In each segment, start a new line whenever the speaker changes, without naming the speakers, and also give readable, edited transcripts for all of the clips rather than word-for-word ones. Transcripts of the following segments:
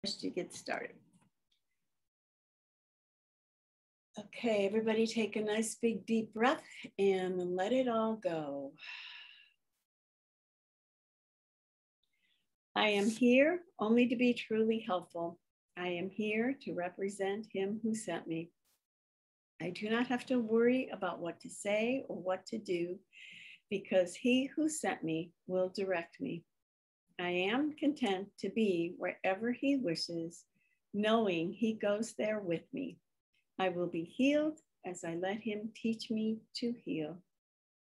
To get started. Okay, everybody take a nice big deep breath and let it all go. I am here only to be truly helpful. I am here to represent him who sent me. I do not have to worry about what to say or what to do because he who sent me will direct me. I am content to be wherever he wishes, knowing he goes there with me. I will be healed as I let him teach me to heal.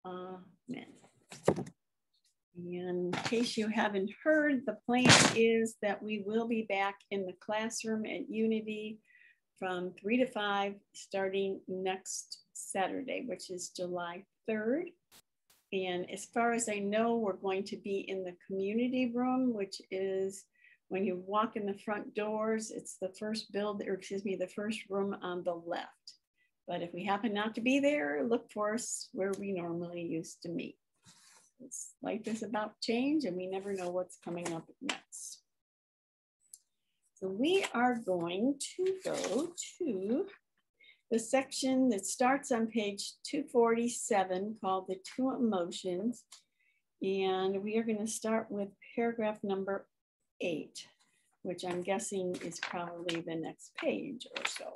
Amen. And in case you haven't heard, the plan is that we will be back in the classroom at Unity from 3 to 5 starting next Saturday, which is July 3rd. And as far as I know, we're going to be in the community room, which is when you walk in the front doors, it's the first the first room on the left. But if we happen not to be there, look for us where we normally used to meet. Life is about change and we never know what's coming up next. So we are going to go to the section that starts on page 247 called The Two Emotions. And we are going to start with paragraph number 8, which I'm guessing is probably the next page or so.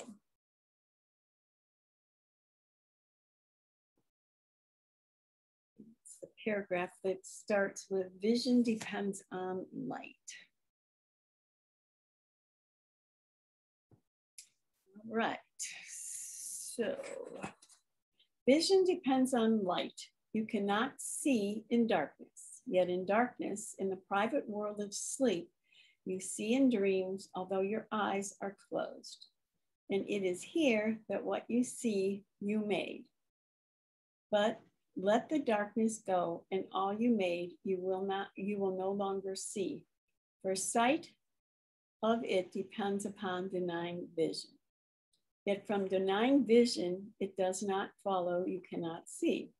It's the paragraph that starts with vision depends on light. All right. So, vision depends on light. You cannot see in darkness, yet in darkness, in the private world of sleep, you see in dreams, although your eyes are closed. And it is here that what you see, you made. But let the darkness go, and all you made, you will no longer see. For sight of it depends upon denying vision. Yet from denying vision, it does not follow you cannot see.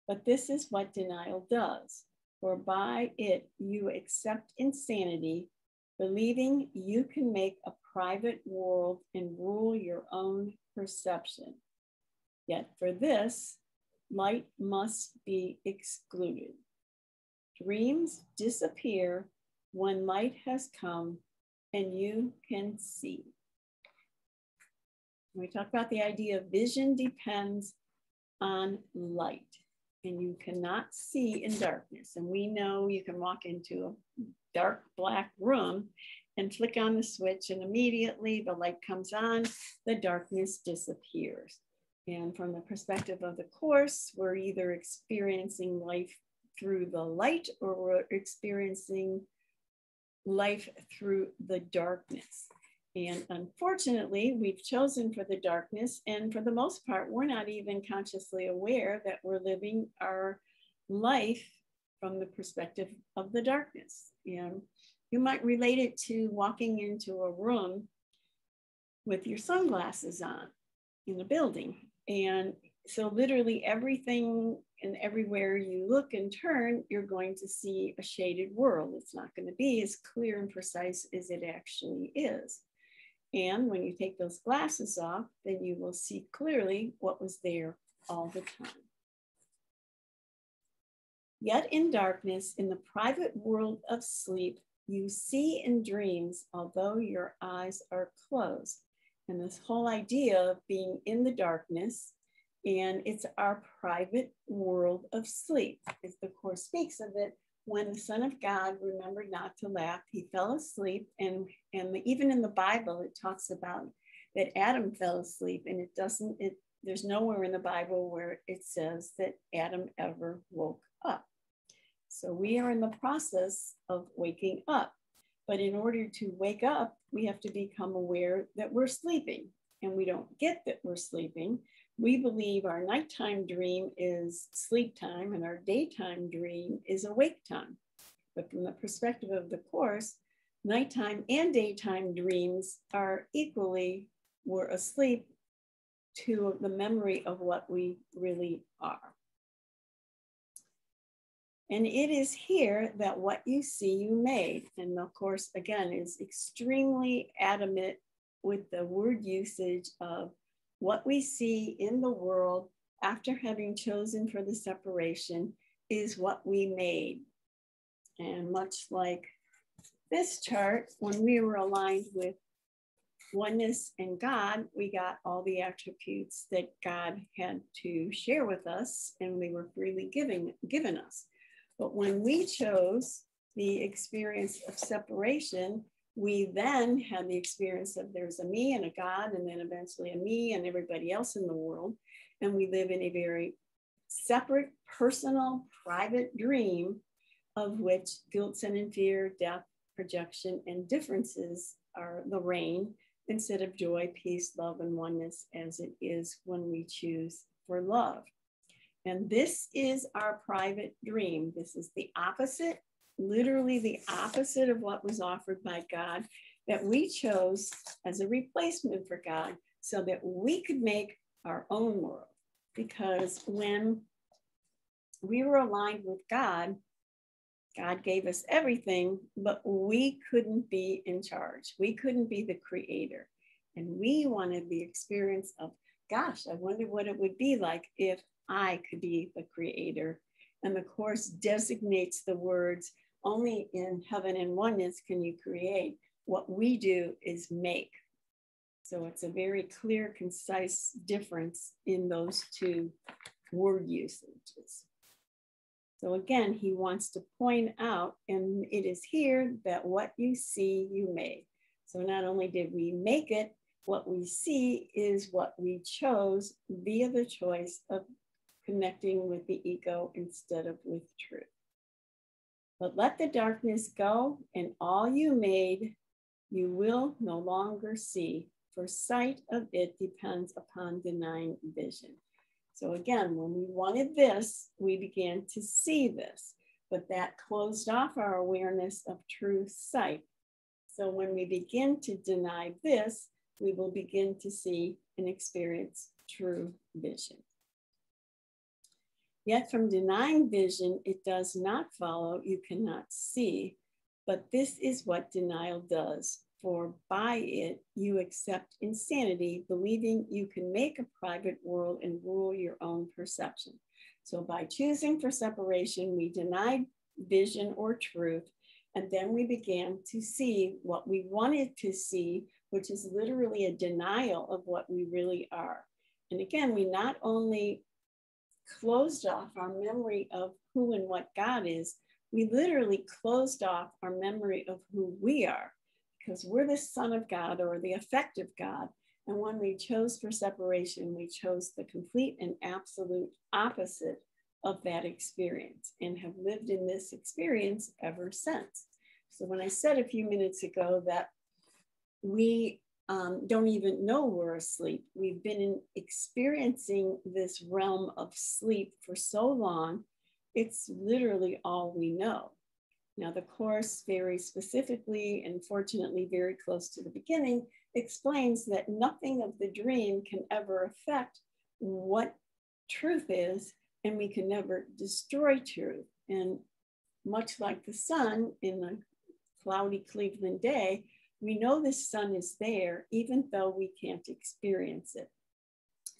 But this is what denial does, for by it you accept insanity, believing you can make a private world and rule your own perception. Yet for this, light must be excluded. Dreams disappear when light has come and you can see. We talk about the idea of vision depends on light, and you cannot see in darkness. And we know you can walk into a dark black room and flick on the switch, and immediately the light comes on, the darkness disappears. And from the perspective of the Course, we're either experiencing life through the light or we're experiencing life through the darkness. And unfortunately, we've chosen for the darkness, and for the most part, we're not even consciously aware that we're living our life from the perspective of the darkness. And you might relate it to walking into a room with your sunglasses on in a building. And so literally everything and everywhere you look and turn, you're going to see a shaded world. It's not going to be as clear and precise as it actually is. And when you take those glasses off, then you will see clearly what was there all the time. Yet in darkness, in the private world of sleep, you see in dreams, although your eyes are closed. And this whole idea of being in the darkness, and it's our private world of sleep, as the Course speaks of it. When the Son of God remembered not to laugh, he fell asleep. And even in the Bible, it talks about that Adam fell asleep, and there's nowhere in the Bible where it says that Adam ever woke up. So we are in the process of waking up. But in order to wake up, we have to become aware that we're sleeping, and we don't get that we're sleeping. We believe our nighttime dream is sleep time and our daytime dream is awake time. But from the perspective of the Course, nighttime and daytime dreams are equally, we're asleep to the memory of what we really are. And it is here that what you see you made. And of course, again, is extremely adamant with the word usage of what we see in the world after having chosen for the separation is what we made. And much like this chart, when we were aligned with oneness and God, we got all the attributes that God had to share with us and we were freely given us. But when we chose the experience of separation, we then had the experience of there's a me and a God, and then eventually a me and everybody else in the world. And we live in a very separate, personal, private dream of which guilt, sin, and fear, death, projection, and differences are the reign instead of joy, peace, love, and oneness as it is when we choose for love. And this is our private dream. This is the opposite, literally the opposite of what was offered by God that we chose as a replacement for God so that we could make our own world. Because when we were aligned with God, God gave us everything, but we couldn't be in charge. We couldn't be the creator. And we wanted the experience of, gosh, I wonder what it would be like if I could be the creator. And the Course designates the words, only in heaven and oneness can you create. What we do is make. So it's a very clear, concise difference in those two word usages. So again, he wants to point out, and it is here that what you see, you made. So not only did we make it, what we see is what we chose via the choice of connecting with the ego instead of with truth. But let the darkness go, and all you made, you will no longer see, for sight of it depends upon denying vision. So again, when we wanted this, we began to see this, but that closed off our awareness of true sight. So when we begin to deny this, we will begin to see and experience true vision. Yet from denying vision, it does not follow you cannot see, but this is what denial does. For by it, you accept insanity, believing you can make a private world and rule your own perception. So by choosing for separation, we denied vision or truth, and then we began to see what we wanted to see, which is literally a denial of what we really are. And again, we not only closed off our memory of who and what God is, we literally closed off our memory of who we are. Because we're the Son of God or the effect of God. And when we chose for separation, we chose the complete and absolute opposite of that experience and have lived in this experience ever since. So when I said a few minutes ago that we don't even know we're asleep, we've been experiencing this realm of sleep for so long, it's literally all we know. Now, the Course very specifically and fortunately very close to the beginning explains that nothing of the dream can ever affect what truth is, and we can never destroy truth. And much like the sun in a cloudy Cleveland day, we know the sun is there even though we can't experience it.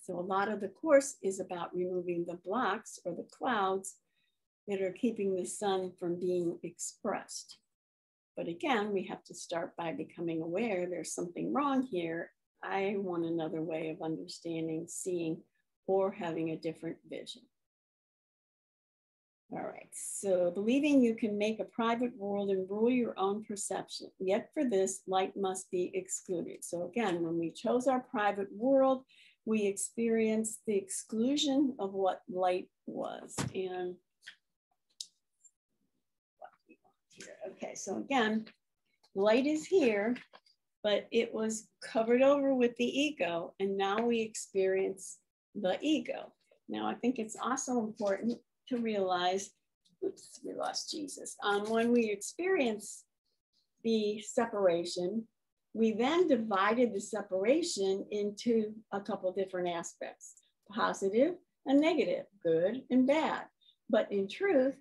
So a lot of the Course is about removing the blocks or the clouds that are keeping the sun from being expressed. But again, we have to start by becoming aware there's something wrong here. I want another way of understanding, seeing, or having a different vision. All right, so believing you can make a private world and rule your own perception. Yet for this, light must be excluded. So again, when we chose our private world, we experienced the exclusion of what light was. And okay, so again, light is here, but it was covered over with the ego, and now we experience the ego. Now, I think it's also important to realize, oops, we lost Jesus. When we experience the separation, we then divided the separation into a couple different aspects, positive and negative, good and bad. But in truth,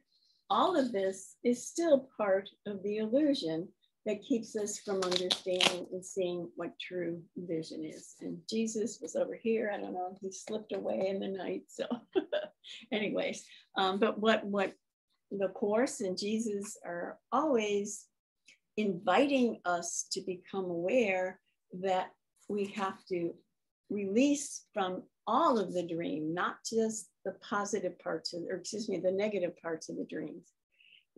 all of this is still part of the illusion that keeps us from understanding and seeing what true vision is. And Jesus was over here. I don't know, he slipped away in the night. So anyways, but what the Course and Jesus are always inviting us to become aware that we have to release from all of the dream, not just the positive parts of, or excuse me, the negative parts of the dreams.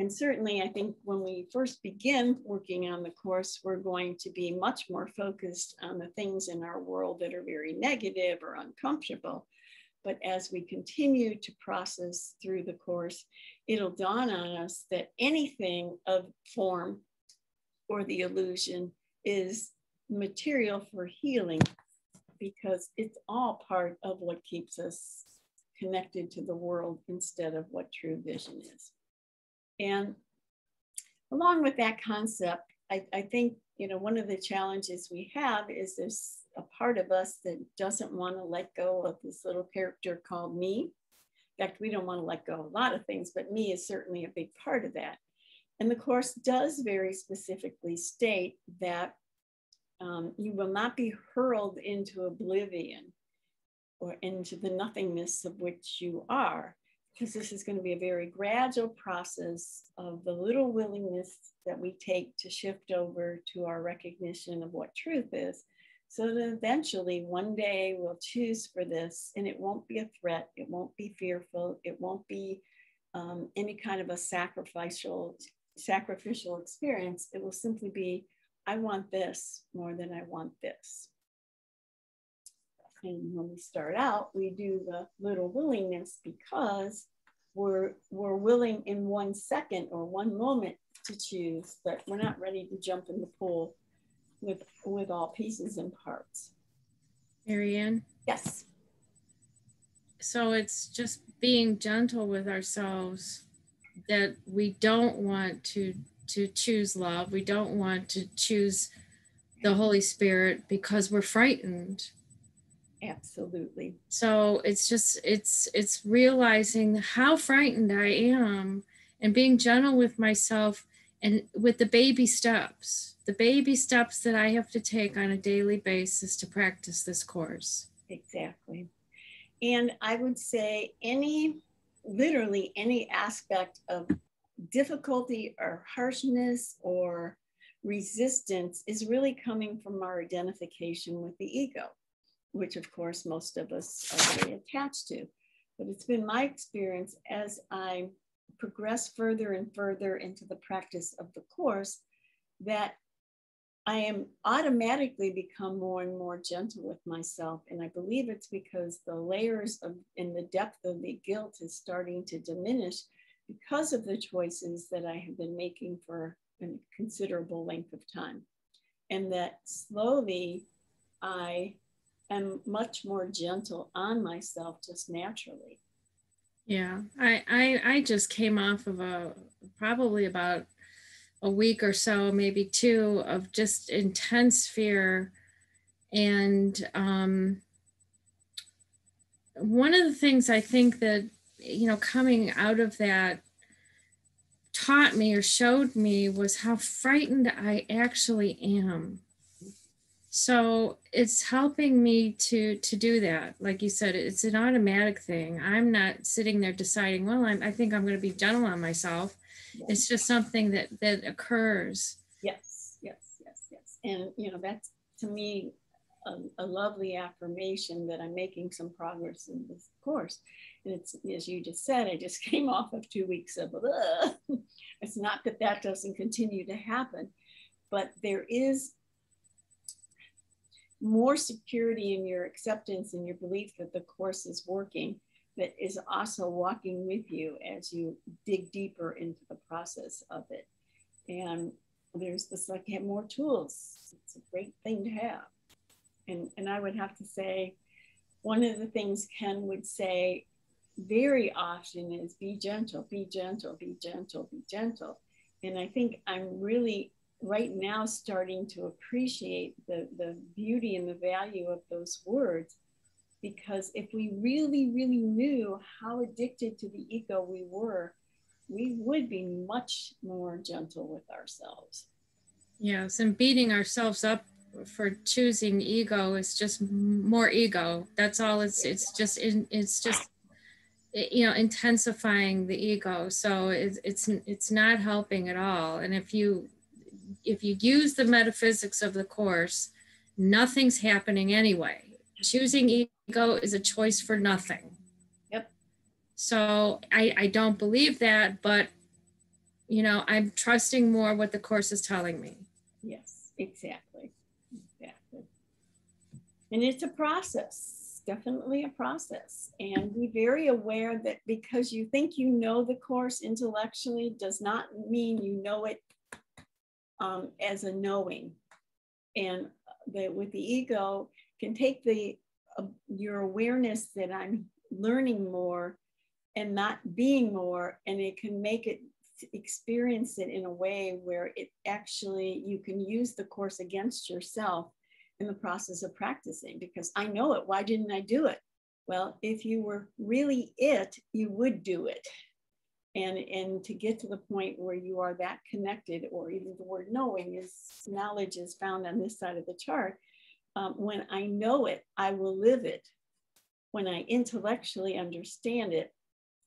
And certainly I think when we first begin working on the Course, we're going to be much more focused on the things in our world that are very negative or uncomfortable. But as we continue to process through the Course, it'll dawn on us that anything of form or the illusion is material for healing, because it's all part of what keeps us connected to the world instead of what true vision is. And along with that concept, I think, you know, one of the challenges we have is there's a part of us that doesn't want to let go of this little character called me. In fact, we don't want to let go of a lot of things, but me is certainly a big part of that. And the Course does very specifically state that you will not be hurled into oblivion or into the nothingness of which you are, because this is going to be a very gradual process of the little willingness that we take to shift over to our recognition of what truth is, so that eventually one day we'll choose for this, and it won't be a threat, it won't be fearful, it won't be any kind of a sacrificial experience. It will simply be, I want this more than I want this. And when we start out, we do the little willingness because we're willing in 1 second or 1 moment to choose, but we're not ready to jump in the pool with all pieces and parts.
Marianne?
Yes.
So it's just being gentle with ourselves, that we don't want to choose love. We don't want to choose the Holy Spirit because we're frightened.
Absolutely.
So it's just, it's realizing how frightened I am and being gentle with myself and with the baby steps that I have to take on a daily basis to practice this Course.
Exactly. And I would say literally any aspect of difficulty or harshness or resistance is really coming from our identification with the ego, which of course most of us are very attached to. But it's been my experience as I progress further and further into the practice of the Course that I am automatically become more and more gentle with myself. And I believe it's because the layers of and the depth of the guilt is starting to diminish because of the choices that I have been making for a considerable length of time. And that slowly I am much more gentle on myself just naturally.
Yeah, I just came off of probably about a week or so, maybe 2, of just intense fear. And one of the things I think that, you know, coming out of that taught me or showed me was how frightened I actually am. So it's helping me to do that. Like you said, it's an automatic thing. I'm not sitting there deciding, well, I think I'm going to be gentle on myself. Yes. It's just something that occurs.
Yes. And, you know, that's to me a lovely affirmation that I'm making some progress in this Course. And it's, as you just said, I just came off of 2 weeks of, it's not that doesn't continue to happen, but there is more security in your acceptance and your belief that the Course is working, that is also walking with you as you dig deeper into the process of it. And there's this, like, have more tools. It's a great thing to have. And I would have to say, one of the things Ken would say very often is be gentle, be gentle, be gentle, be gentle. And I think I'm really right now starting to appreciate the beauty and the value of those words, because if we really, really knew how addicted to the ego we were, we would be much more gentle with ourselves.
Yes, and beating ourselves up for choosing ego is just more ego. That's all. It's just you know, intensifying the ego. So it's not helping at all. And if you use the metaphysics of the course, nothing's happening anyway. Choosing ego is a choice for nothing.
Yep.
So I don't believe that, but you know, I'm trusting more what the course is telling me.
Yes, exactly. Exactly. And it's a process, definitely a process. And be very aware that because you think you know the course intellectually does not mean you know it as a knowing. And with the ego can take your awareness that I'm learning more and not being more, and it can make it experience it in a way where it actually, you can use the course against yourself in the process of practicing, because I know it, why didn't I do it? Well, if you were really it, you would do it. And to get to the point where you are that connected, or even the word knowing is knowledge is found on this side of the chart. When I know it, I will live it. When I intellectually understand it,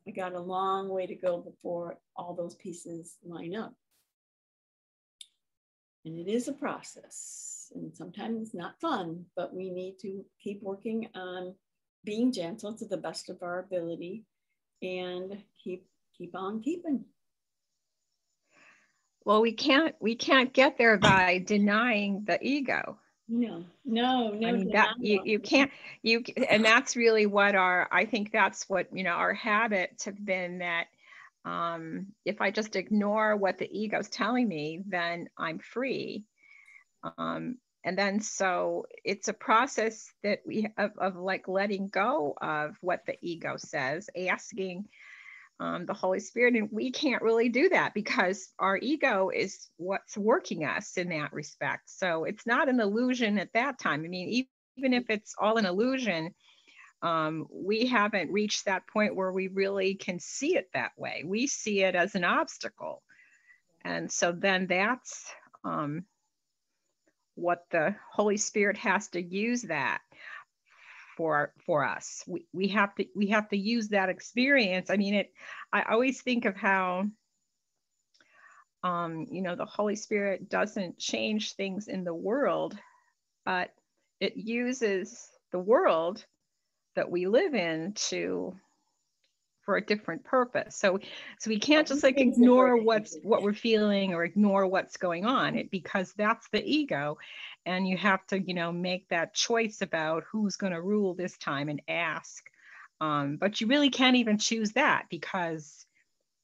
I got a long way to go before all those pieces line up. And it is a process, and sometimes it's not fun, but we need to keep working on being gentle to the best of our ability and keep on keeping.
Well, we can't get there by denying the ego.
No.
I mean, that you can't, and that's really what I think that's what, you know, our habits have been, that if I just ignore what the ego is telling me, then I'm free. And then so it's a process that we of like letting go of what the ego says, asking the Holy Spirit. And we can't really do that because our ego is what's working us in that respect. So it's not an illusion at that time. I mean, even if it's all an illusion, we haven't reached that point where we really can see it that way. We see it as an obstacle. And so then that's what the Holy Spirit has to use that for us. We have to use that experience. I mean, I always think of how you know, the Holy Spirit doesn't change things in the world, but it uses the world that we live in for a different purpose. So we can't just like ignore what we're feeling or ignore what's going on, because that's the ego. And you have to, you know, make that choice about who's going to rule this time and ask. But you really can't even choose that, because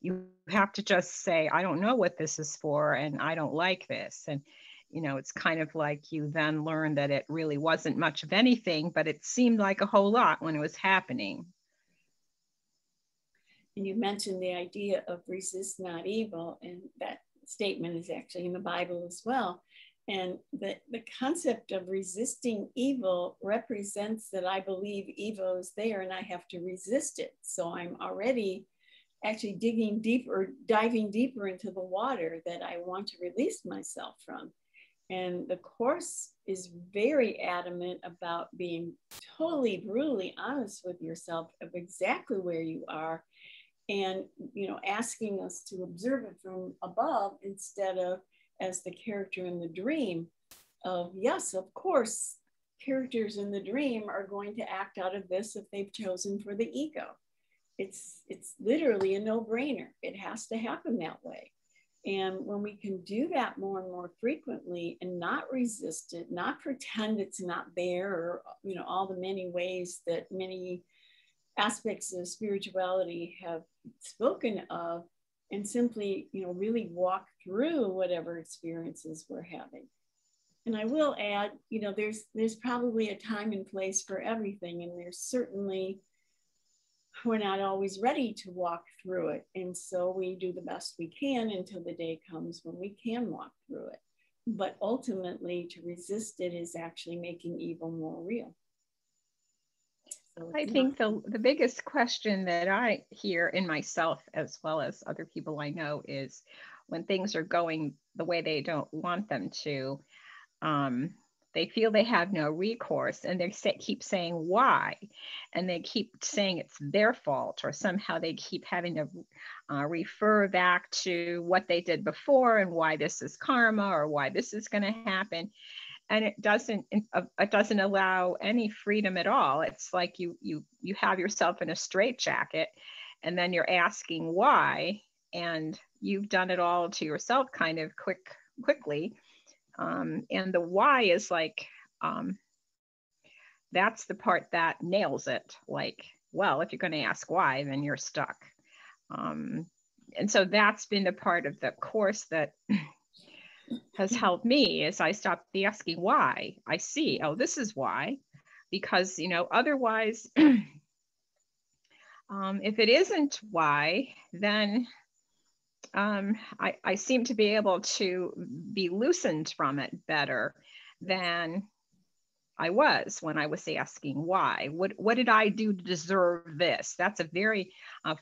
you have to just say, I don't know what this is for, and I don't like this. And, you know, it's kind of like you then learn that it really wasn't much of anything, but it seemed like a whole lot when it was happening.
And you mentioned the idea of resist not evil, and that statement is actually in the Bible as well. And the concept of resisting evil represents that I believe evil is there and I have to resist it. So I'm already actually diving deeper into the water that I want to release myself from. And the Course is very adamant about being totally brutally honest with yourself of exactly where you are, and, you know, asking us to observe it from above instead of as the character in the dream of, yes, of course, characters in the dream are going to act out of this if they've chosen for the ego. It's literally a no-brainer. It has to happen that way. And when we can do that more and more frequently and not resist it, not pretend it's not there, or, you know, all the many ways that many aspects of spirituality have spoken of, and simply, you know, really walk through whatever experiences we're having. And I will add, you know, there's probably a time and place for everything, and there's certainly, we're not always ready to walk through it, and so we do the best we can until the day comes when we can walk through it. But ultimately, to resist it is actually making evil more real. So
I think the biggest question that I hear in myself, as well as other people I know, is when things are going the way they don't want them to, they feel they have no recourse, and they keep saying why, and they keep saying it's their fault, or somehow they keep having to refer back to what they did before and why this is karma or why this is going to happen. And it doesn't allow any freedom at all. It's like you have yourself in a straitjacket, and then you're asking why, and you've done it all to yourself kind of quickly. And the why is like, that's the part that nails it. Like, well, if you're going to ask why, then you're stuck. And so that's been the part of the course that has helped me, as I stopped asking why. I see, oh, this is why. Because, otherwise, if it isn't why, then I seem to be able to be loosened from it better than I was when I was asking why. What did I do to deserve this? That's a very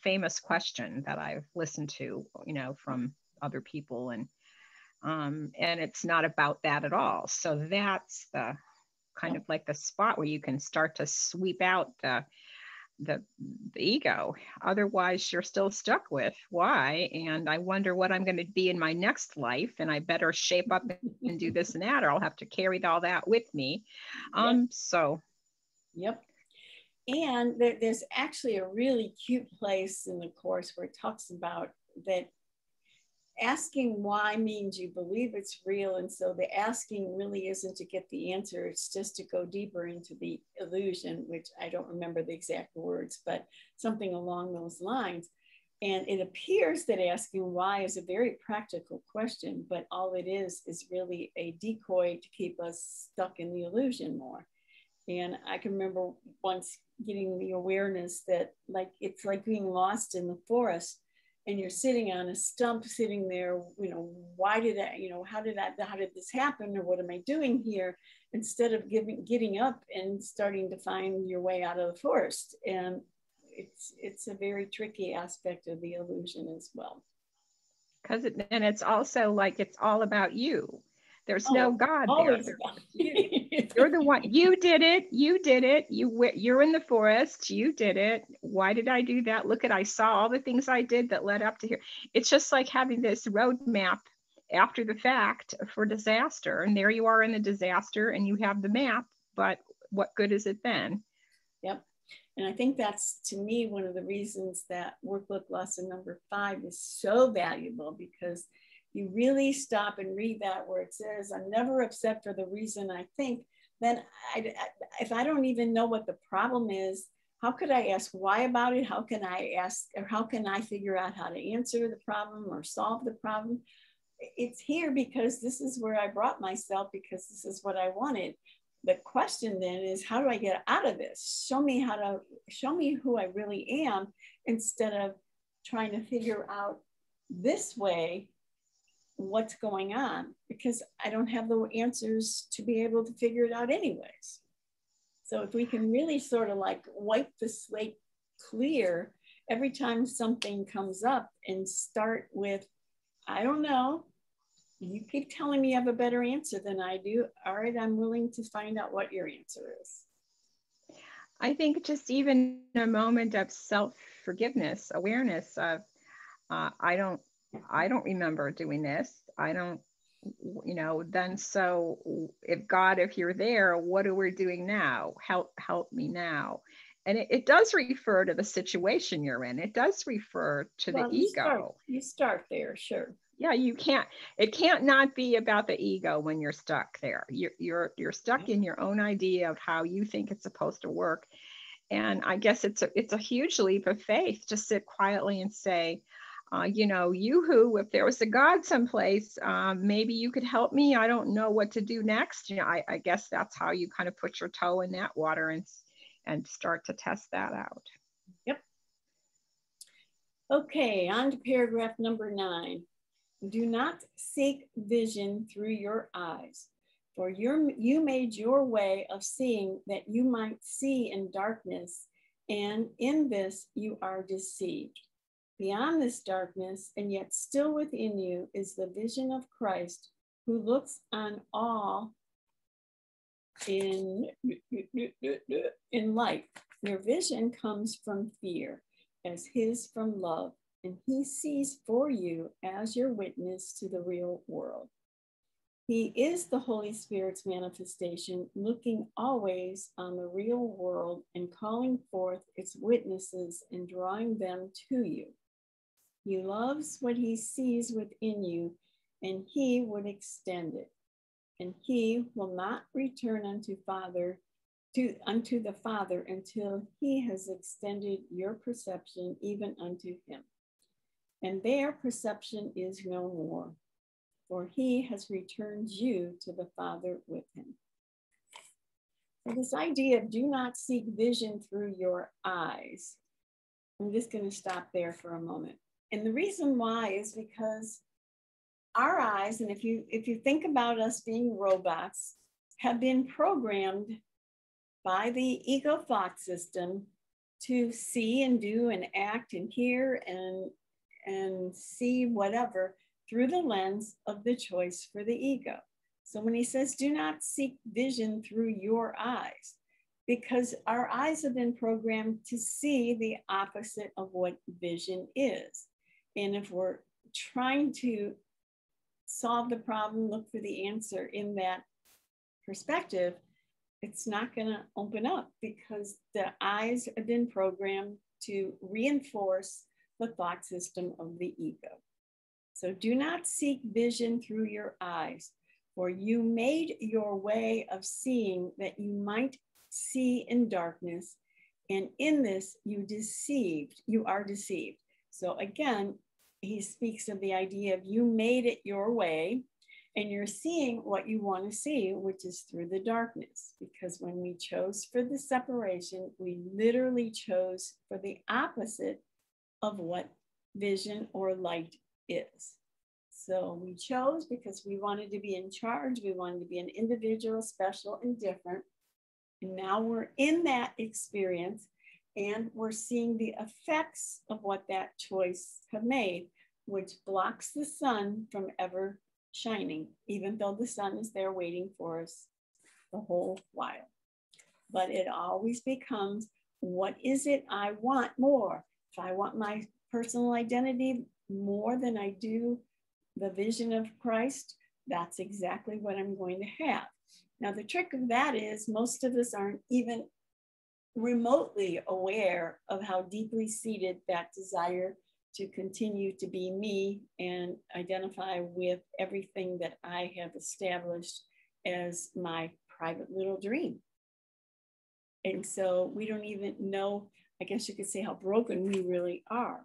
famous question that I've listened to, from other people, and it's not about that at all. So that's the kind of like the spot where you can start to sweep out the ego. Otherwise, you're still stuck with why, and I wonder what I'm going to be in my next life, and I better shape up and do this and that, or I'll have to carry all that with me.
Yep. And there's actually a really cute place in the course where it talks about that asking why means you believe it's real. And so the asking really isn't to get the answer. It's just to go deeper into the illusion, which I don't remember the exact words, but something along those lines. And it appears that asking why is a very practical question, but all it is really a decoy to keep us stuck in the illusion more. And I can remember once getting the awareness that it's like being lost in the forest, and you're sitting on a stump, sitting there, why did I, how did this happen? Or what am I doing here? Instead of getting up and starting to find your way out of the forest. And it's a very tricky aspect of the illusion as well.
And it's also like, it's all about you. There's no God there. You're the one. You did it. You're in the forest. You did it. Why did I do that? Look I saw all the things I did that led up to here. It's just like having this roadmap after the fact for disaster. And there you are in the disaster, and you have the map, but what good is it then?
Yep. And I think that's, to me, one of the reasons that workbook lesson number 5 is so valuable, because you really stop and read that where it says, I'm never upset for the reason I think. Then if I don't even know what the problem is, how could I ask why about it? How can I ask, or how can I figure out how to answer the problem or solve the problem? It's here because this is where I brought myself, because this is what I wanted. The question then is, how do I get out of this? Show me who I really am, instead of trying to figure out this way what's going on, because I don't have the answers to be able to figure it out anyways. So if we can really sort of like wipe the slate clear every time something comes up and start with, I don't know, you keep telling me you have a better answer than I do. All right, I'm willing to find out what your answer is.
I think just even a moment of self-forgiveness, awareness of, I don't remember doing this. I don't, then so if you're there, what are we doing now? Help me now. And it does refer to the situation you're in. It does refer to the ego.
You start there, sure.
Yeah, it can't not be about the ego when you're stuck there. You're stuck in your own idea of how you think it's supposed to work. And I guess it's a huge leap of faith to sit quietly and say, if there was a God someplace, maybe you could help me. I don't know what to do next. I guess that's how you kind of put your toe in that water and start to test that out.
Yep. Okay, on to paragraph number 9. Do not seek vision through your eyes, For you made your way of seeing that you might see in darkness, and in this you are deceived. Beyond this darkness, and yet still within you, is the vision of Christ, who looks on all in light. Your vision comes from fear, as his from love, and he sees for you as your witness to the real world. He is the Holy Spirit's manifestation, looking always on the real world and calling forth its witnesses and drawing them to you. He loves what he sees within you, and he would extend it. And he will not return unto the Father until he has extended your perception even unto him. And their perception is no more, for he has returned you to the Father with him. So this idea of do not seek vision through your eyes, I'm just going to stop there for a moment. And the reason why is because our eyes, and if you think about us being robots, have been programmed by the ego thought system to see and do and act and hear and see whatever through the lens of the choice for the ego. So when he says, do not seek vision through your eyes, because our eyes have been programmed to see the opposite of what vision is. And if we're trying to solve the problem, look for the answer in that perspective, it's not going to open up, because the eyes have been programmed to reinforce the thought system of the ego. So do not seek vision through your eyes, for you made your way of seeing that you might see in darkness, and in this you are deceived. So again, he speaks of the idea of you made it your way, and you're seeing what you want to see, which is through the darkness. Because when we chose for the separation, we literally chose for the opposite of what vision or light is. So we chose because we wanted to be in charge. We wanted to be an individual, special, and different. And now we're in that experience, and we're seeing the effects of what that choice have made, which blocks the sun from ever shining, even though the sun is there waiting for us the whole while. But it always becomes, what is it I want more? If I want my personal identity more than I do the vision of Christ, that's exactly what I'm going to have. Now, the trick of that is most of us aren't even remotely aware of how deeply seated that desire to continue to be me and identify with everything that I have established as my private little dream. And so we don't even know, I guess you could say, how broken we really are.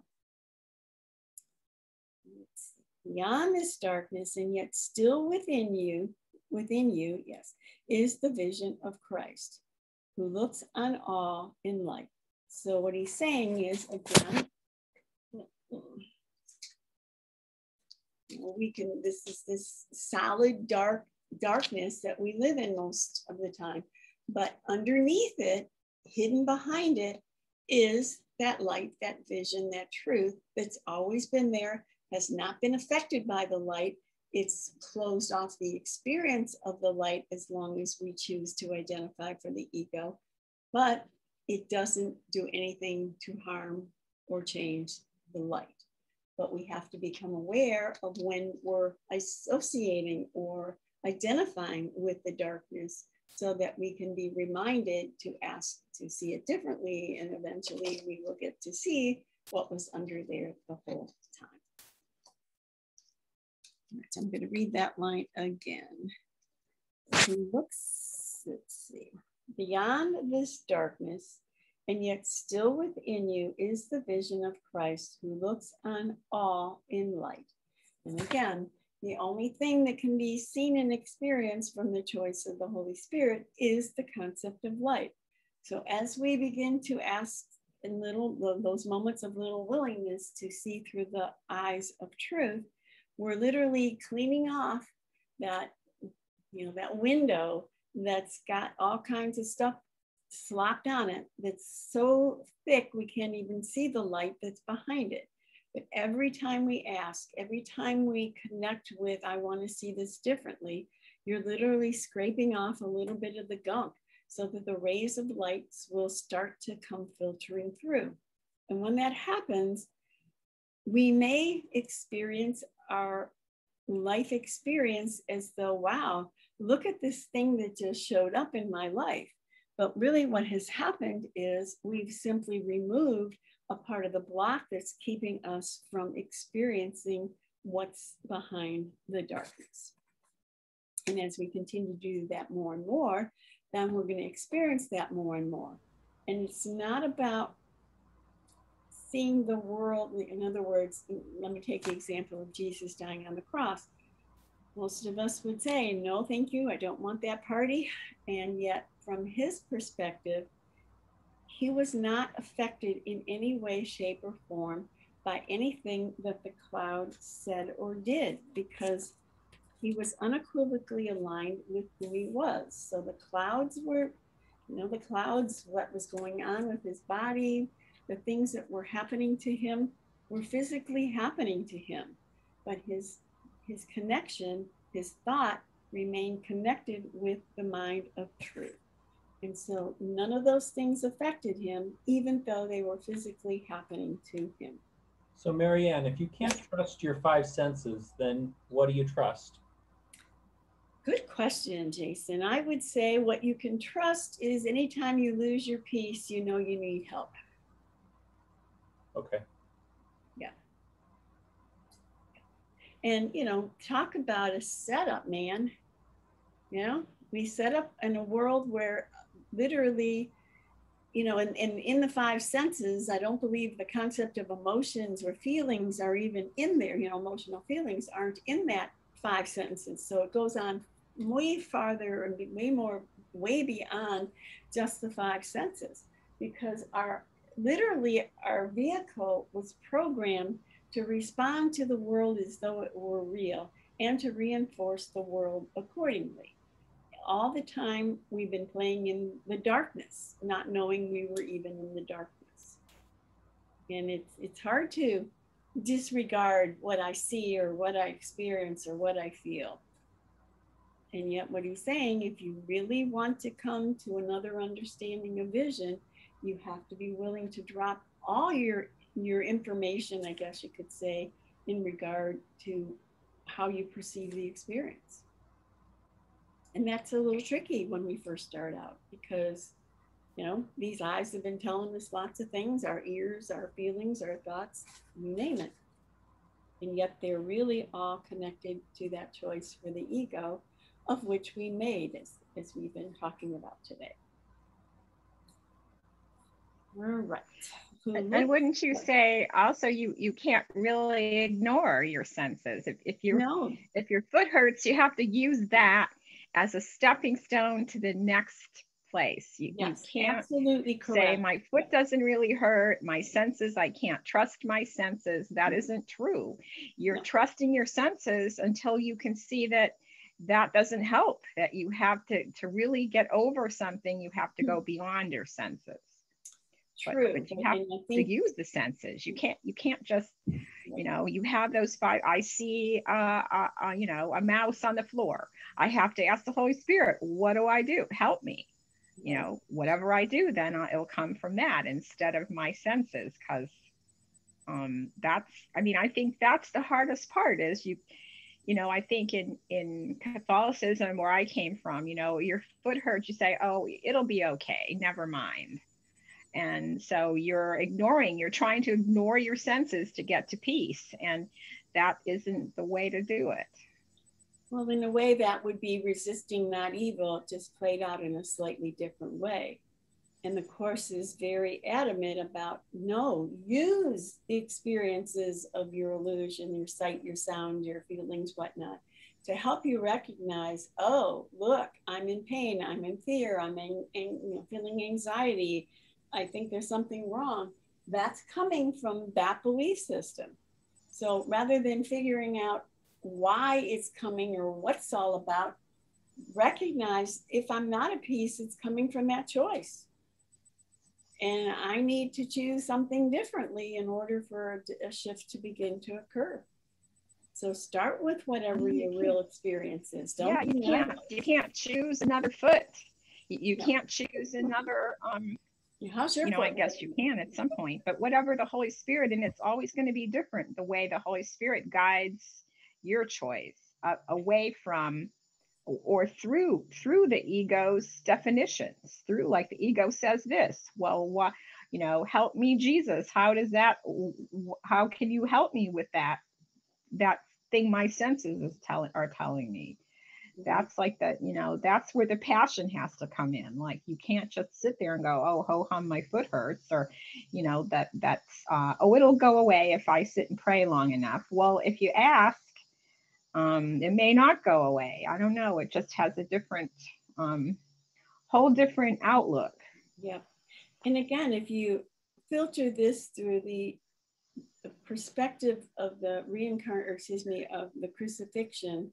Beyond this darkness, and yet still within you, yes, is the vision of Christ, who looks on all in light. So what he's saying is, again, this is this solid darkness that we live in most of the time, but underneath it, hidden behind it, is that light, that vision, that truth that's always been there, has not been affected by the light. It's closed off the experience of the light as long as we choose to identify for the ego, but it doesn't do anything to harm or change the light. But we have to become aware of when we're associating or identifying with the darkness, so that we can be reminded to ask to see it differently, and eventually we will get to see what was under there the whole time. So I'm going to read that line again. Who looks, let's see, beyond this darkness, and yet still within you is the vision of Christ, who looks on all in light. And again, the only thing that can be seen and experienced from the choice of the Holy Spirit is the concept of light. So as we begin to ask in those moments of little willingness to see through the eyes of truth, we're literally cleaning off that you know, that window that's got all kinds of stuff slopped on it that's so thick we can't even see the light that's behind it. But every time we ask, every time we connect with, I want to see this differently, you're literally scraping off a little bit of the gunk so that the rays of lights will start to come filtering through. And when that happens, we may experience our life experience as though, wow, look at this thing that just showed up in my life. But really what has happened is we've simply removed a part of the block that's keeping us from experiencing what's behind the darkness. And as we continue to do that more and more, then we're going to experience that more and more. And it's not about seeing the world. In other words, let me take the example of Jesus dying on the cross. Most of us would say, no, thank you, I don't want that party. And yet, from his perspective, he was not affected in any way, shape, or form by anything that the cloud said or did, because he was unequivocally aligned with who he was. So the clouds were, you know, the clouds, what was going on with his body, the things that were happening to him were physically happening to him. But his connection, his thought remained connected with the mind of truth. And so none of those things affected him, even though they were physically happening to him.
So Marianne, if you can't trust your five senses, then what do you trust?
Good question, Jason. I would say what you can trust is anytime you lose your peace, you know you need help.
Okay.
Yeah. And, you know, talk about a setup, man. You know, we set up in a world where literally, you know, and in the five senses, I don't believe the concept of emotions or feelings are even in there. You know, emotional feelings aren't in that five senses. So it goes on way farther and way beyond just the five senses, because literally our vehicle was programmed to respond to the world as though it were real and to reinforce the world accordingly. All the time we've been playing in the darkness, not knowing we were even in the darkness. And it's hard to disregard what I see or what I experience or what I feel. And yet what he's saying, if you really want to come to another understanding of vision, you have to be willing to drop all your information, I guess you could say, in regard to how you perceive the experience. And that's a little tricky when we first start out, because, you know, these eyes have been telling us lots of things, our ears, our feelings, our thoughts, you name it. And yet they're really all connected to that choice for the ego, of which we made, as we've been talking about today. All right.
And wouldn't you say also you can't really ignore your senses? If your foot hurts, you have to use that as a stepping stone to the next place. You can't
absolutely correct.
Say my foot doesn't really hurt, my senses, I can't trust my senses. That isn't true. You're trusting your senses until you can see that doesn't help, that you have to really get over something, you have to go beyond your senses.
True.
But you have to use the senses. You can't just, you know, you have those five. I see, you know, a mouse on the floor. I have to ask the Holy Spirit, what do I do? Help me. You know, whatever I do, then it'll come from that instead of my senses. Because I think that's the hardest part is you know, I think in Catholicism, where I came from, you know, your foot hurts, you say, oh, it'll be okay, never mind. And so you're trying to ignore your senses to get to peace. And that isn't the way to do it.
Well, in a way that would be resisting not evil, just played out in a slightly different way. And the Course is very adamant about, no, use the experiences of your illusion, your sight, your sound, your feelings, whatnot, to help you recognize, oh, look, I'm in pain, I'm in fear, I'm feeling anxiety, I think there's something wrong. That's coming from that belief system. So rather than figuring out why it's coming or what it's all about, recognize if I'm not at peace, it's coming from that choice. And I need to choose something differently in order for a shift to begin to occur. So start with whatever your real experience is. Don't
you can't choose another foot. You can't choose another
how's your
foot? I guess you can at some point, but whatever the Holy Spirit, and it's always going to be different the way the Holy Spirit guides your choice away from or through the ego's definitions, through, like, the ego says this, well, help me, Jesus. How can you help me with that thing my senses are telling me? That's like that, that's where the passion has to come in. Like, you can't just sit there and go, oh, ho hum, my foot hurts, or it'll go away if I sit and pray long enough. Well, if you ask, it may not go away. I don't know. It just has a different, whole different outlook.
Yeah. And again, if you filter this through the perspective of the of the crucifixion,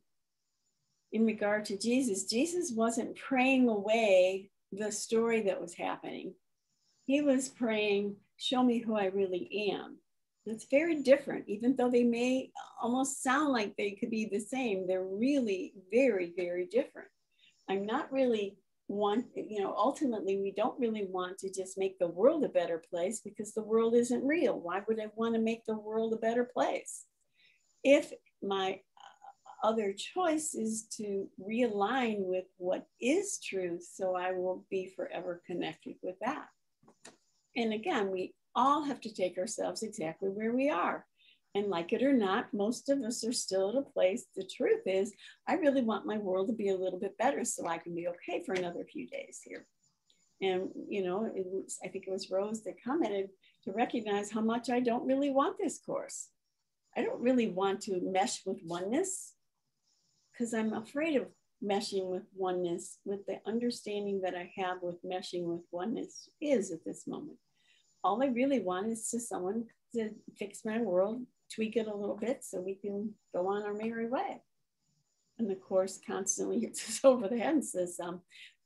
in regard to Jesus wasn't praying away the story that was happening. He was praying, show me who I really am. It's very different, even though they may almost sound like they could be the same. They're really very, very different. I'm not really ultimately, we don't really want to just make the world a better place, because the world isn't real. Why would I want to make the world a better place? If my other choice is to realign with what is truth, so I will be forever connected with that. And again, we all have to take ourselves exactly where we are. And like it or not, most of us are still at a place. The truth is, I really want my world to be a little bit better so I can be okay for another few days here. And, I think it was Rose that commented to recognize how much I don't really want this course. I don't really want to mesh with oneness, because I'm afraid of meshing with oneness, with the understanding that I have with meshing with oneness is at this moment. All I really want is just someone to fix my world, tweak it a little bit so we can go on our merry way. And the course constantly hits us over the head and says,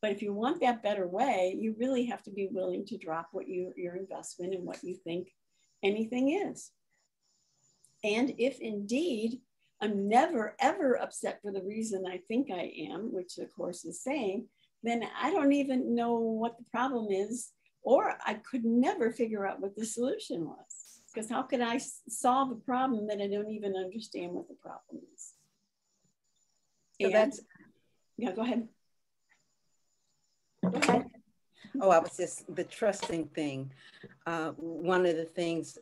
but if you want that better way, you really have to be willing to drop what your investment in what you think anything is. And if indeed I'm never, ever upset for the reason I think I am, which the course is saying, then I don't even know what the problem is, or I could never figure out what the solution was. Because how could I solve a problem that I don't even understand what the problem is?
So that's,
yeah, go ahead. Go ahead.
Oh, I was just, the trusting thing. One of the things,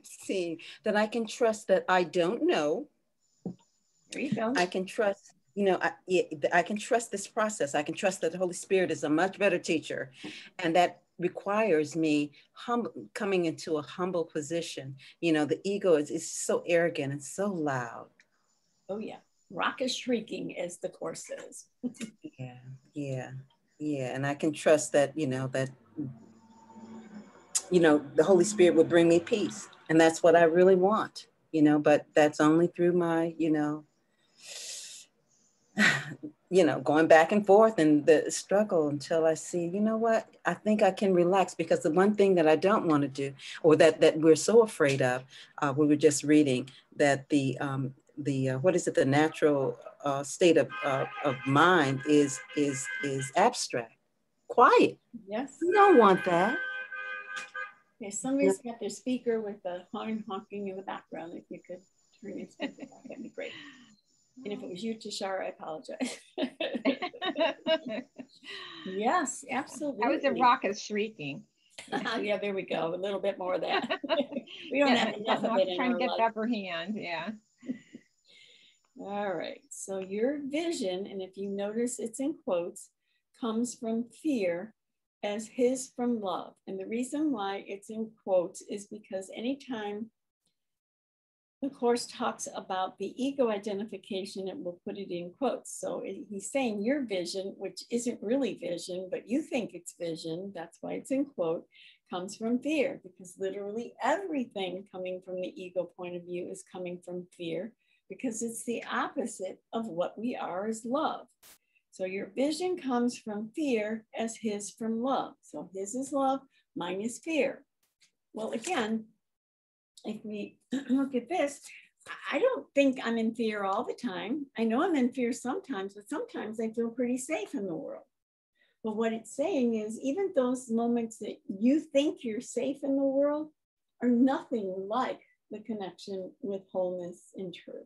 seeing that I can trust that I don't know.
There you go.
I can trust, I can trust this process. I can trust that the Holy Spirit is a much better teacher. And that requires me coming into a humble position. The ego is so arrogant and so loud.
Oh yeah, rock is shrieking, as the course says.
Yeah. And I can trust that, the Holy Spirit will bring me peace. And that's what I really want, but that's only through my, going back and forth and the struggle until I see, what, I think I can relax, because the one thing that I don't want to do, or that we're so afraid of, we were just reading that the what is it, the natural state of mind is abstract, quiet.
Yes.
You don't want that.
Okay, somebody's got their speaker with the horn honking in the background. If you could turn your speaker on, that'd be great. And if it was you, Tashara, I apologize. Yes, absolutely.
That was the raucous shrieking.
Yeah, there we go. A little bit more of that. We don't have enough of it in
trying
our
to get
life.
the upper hand, yeah.
All right, so your vision, and if you notice it's in quotes, comes from fear as his from love. And the reason why it's in quotes is because anytime the course talks about the ego identification, it will put it in quotes. So he's saying your vision, which isn't really vision, but you think it's vision, that's why it's in quote, comes from fear, because literally everything coming from the ego point of view is coming from fear, because it's the opposite of what we are as love. So your vision comes from fear as his from love. So his is love, mine is fear. Well, again, if we look at this, I don't think I'm in fear all the time. I know I'm in fear sometimes, but sometimes I feel pretty safe in the world. But what it's saying is even those moments that you think you're safe in the world are nothing like the connection with wholeness and truth.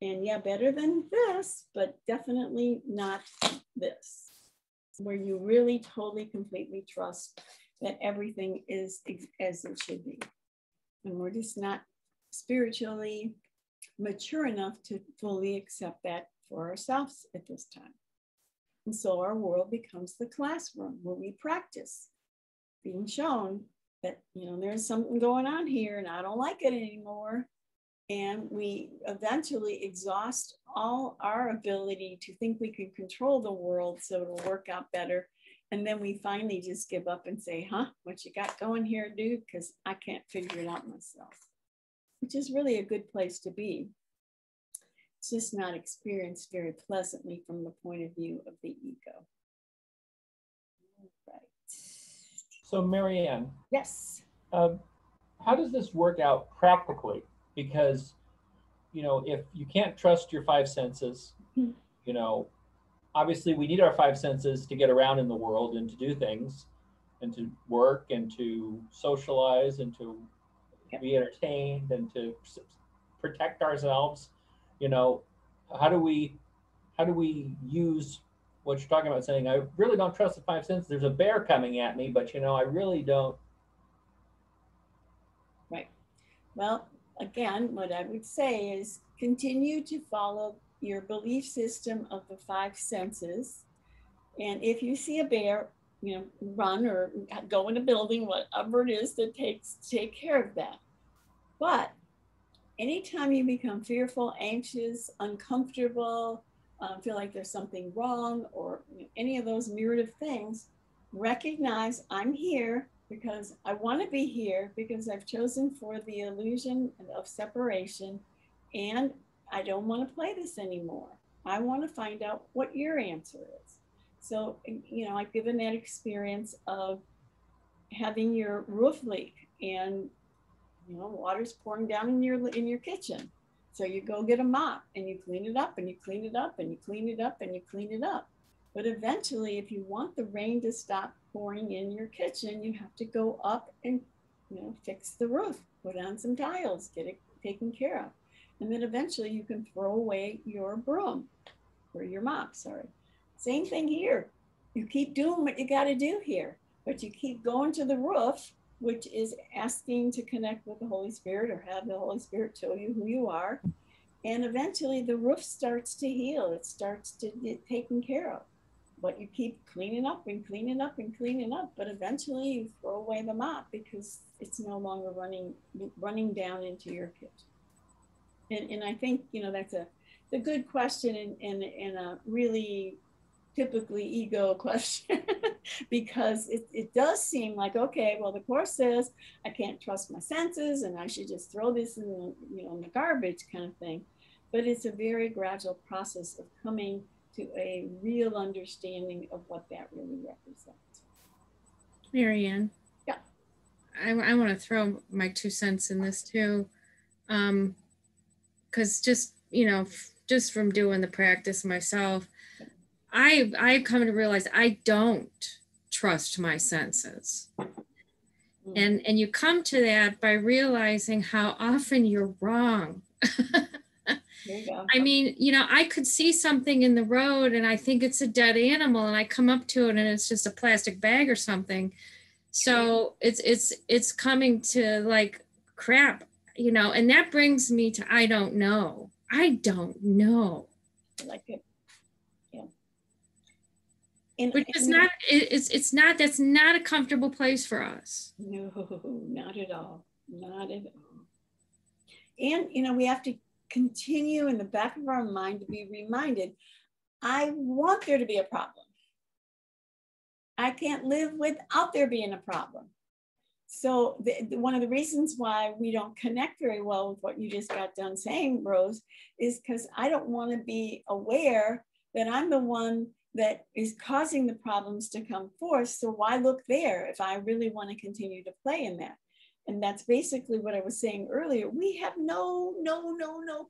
And yeah, better than this, but definitely not this, where you really totally, completely trust that everything is as it should be. And we're just not spiritually mature enough to fully accept that for ourselves at this time. And so our world becomes the classroom where we practice being shown that, you know, there's something going on here and I don't like it anymore. And we eventually exhaust all our ability to think we can control the world so it'll work out better. And then we finally just give up and say, huh, what you got going here, dude? Because I can't figure it out myself, which is really a good place to be. It's just not experienced very pleasantly from the point of view of the ego. Right.
So Marianne.
Yes.
How does this work out practically? Because, you know, if you can't trust your five senses, you know, obviously we need our five senses to get around in the world and to do things and to work and to socialize and to be entertained and to protect ourselves. You know, how do we use what you're talking about, saying, I really don't trust the five senses. There's a bear coming at me, but, you know, I really don't.
Right. Well, again, what I would say is continue to follow your belief system of the five senses. And if you see a bear, you know, run or go in a building, whatever it is that take care of that. But anytime you become fearful, anxious, uncomfortable, feel like there's something wrong, or any of those myriad of things, recognize I'm here because I want to be here, because I've chosen for the illusion of separation, and I don't want to play this anymore. I want to find out what your answer is. So, you know, I've given that experience of having your roof leak and, you know, water's pouring down in your kitchen. So you go get a mop and you clean it up and you clean it up and you clean it up and you clean it up. But eventually, if you want the rain to stop pouring in your kitchen, you have to go up and, you know, fix the roof, put on some tiles, get it taken care of. And then eventually you can throw away your broom or your mop, sorry. Same thing here. You keep doing what you got to do here, but you keep going to the roof, which is asking to connect with the Holy Spirit or have the Holy Spirit show you who you are. And eventually the roof starts to heal. It starts to get taken care of. But you keep cleaning up and cleaning up and cleaning up. But eventually you throw away the mop because it's no longer running down into your kitchen. And I think, you know, that's a good question and a really typically ego question because it does seem like, okay, well, the Course says I can't trust my senses and I should just throw this in the, you know, in the garbage kind of thing. But it's a very gradual process of coming to a real understanding of what that really represents.
Marianne.
Yeah.
I want to throw my 2 cents in this too. Because just, you know, just from doing the practice myself, I've come to realize I don't trust my senses. And you come to that by realizing how often you're wrong.
There you go.
I mean, you know, I could see something in the road and I think it's a dead animal and I come up to it and it's just a plastic bag or something. So it's coming to like, crap, you know, and that brings me to, I don't know. I don't know.
I like it. Yeah.
Which is not, it's not, that's not a comfortable place for us.
No, not at all. Not at all. And, you know, we have to continue in the back of our mind to be reminded, I want there to be a problem. I can't live without there being a problem. So one of the reasons why we don't connect very well with what you just got done saying, Rose, is because I don't want to be aware that I'm the one that is causing the problems to come forth. So why look there if I really want to continue to play in that? And that's basically what I was saying earlier. We have no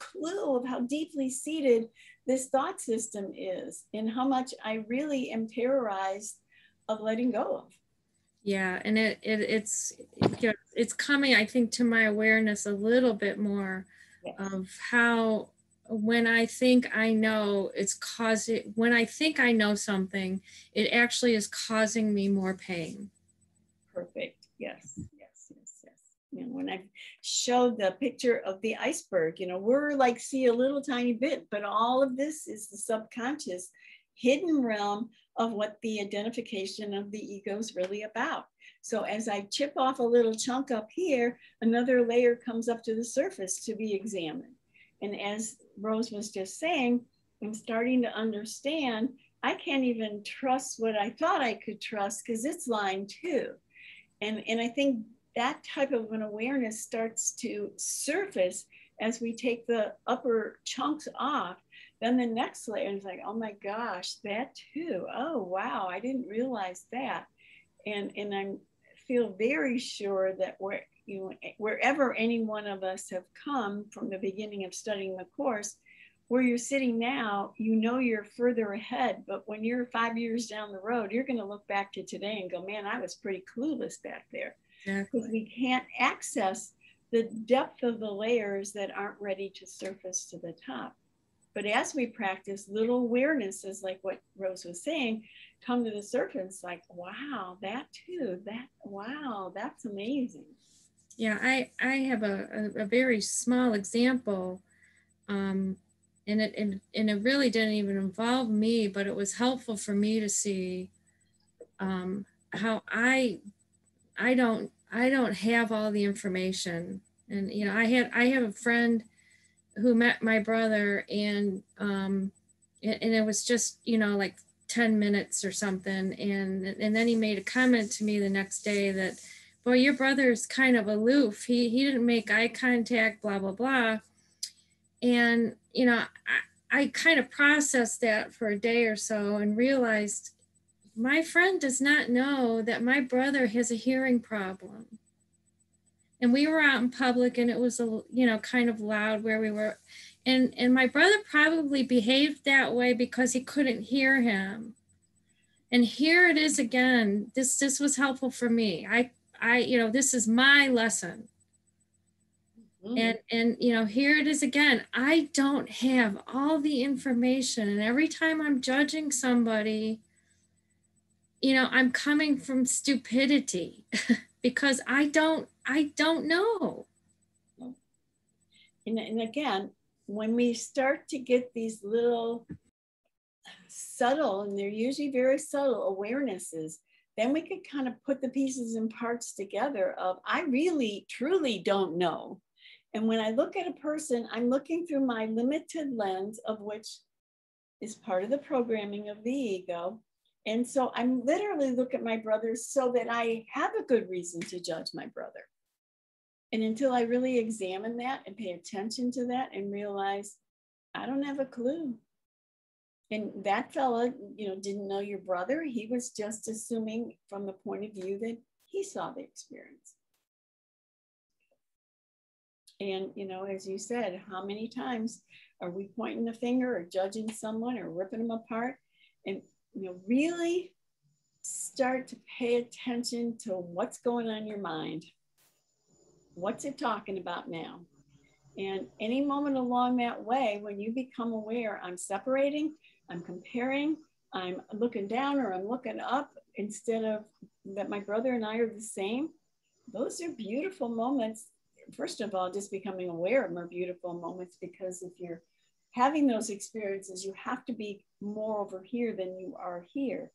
clue of how deeply seated this thought system is and how much I really am terrorized of letting go of.
Yeah, and it's you know, it's coming, I think, to my awareness a little bit more. Yes. Of how when I think I know it's causing, when I think I know something, it actually is causing me more pain.
Perfect. Yes. You know, when I showed the picture of the iceberg, you know, we're like see a little tiny bit, but all of this is the subconscious hidden realm of what the identification of the ego is really about. So as I chip off a little chunk up here, another layer comes up to the surface to be examined. And as Rose was just saying, I'm starting to understand I can't even trust what I thought I could trust because it's lying too. And I think that type of an awareness starts to surface as we take the upper chunks off. Then the next layer is like, oh my gosh, that too. Oh, wow, I didn't realize that. And I feel very sure that wherever any one of us have come from the beginning of studying the course, where you're sitting now, you know you're further ahead. But when you're 5 years down the road, you're going to look back to today and go, man, I was pretty clueless back there. Because we can't access the depth of the layers that aren't ready to surface to the top. But as we practice, little awarenesses, like what Rose was saying, come to the surface like, wow, that too, wow, that's amazing.
Yeah, I have a very small example, and it really didn't even involve me, but it was helpful for me to see how I don't have all the information. And you know, I have a friend who met my brother, and it was just, you know, like 10 minutes or something, and then he made a comment to me the next day that, boy, your brother's kind of aloof, he didn't make eye contact, blah blah blah. And you know, I kind of processed that for a day or so and realized my friend does not know that my brother has a hearing problem. And we were out in public, and it was you know, kind of loud where we were. And my brother probably behaved that way because he couldn't hear him. And here it is again. This was helpful for me. I you know, this is my lesson. And you know, here it is again. I don't have all the information, and every time I'm judging somebody, you know, I'm coming from stupidity because I don't know.
And again, when we start to get these little subtle, and they're usually very subtle awarenesses, then we can kind of put the pieces and parts together of, I really, truly don't know. And when I look at a person, I'm looking through my limited lens, of which is part of the programming of the ego. And so I'm literally look at my brother so that I have a good reason to judge my brother. And until I really examine that and pay attention to that and realize I don't have a clue. And that fella, you know, didn't know your brother. He was just assuming from the point of view that he saw the experience. And, you know, as you said, how many times are we pointing the finger or judging someone or ripping them apart? And, you know, really start to pay attention to what's going on in your mind. What's it talking about now? And any moment along that way, when you become aware, I'm separating, I'm comparing, I'm looking down or I'm looking up instead of that my brother and I are the same, those are beautiful moments. First of all, just becoming aware of more beautiful moments, because if you're having those experiences, you have to be more over here than you are here.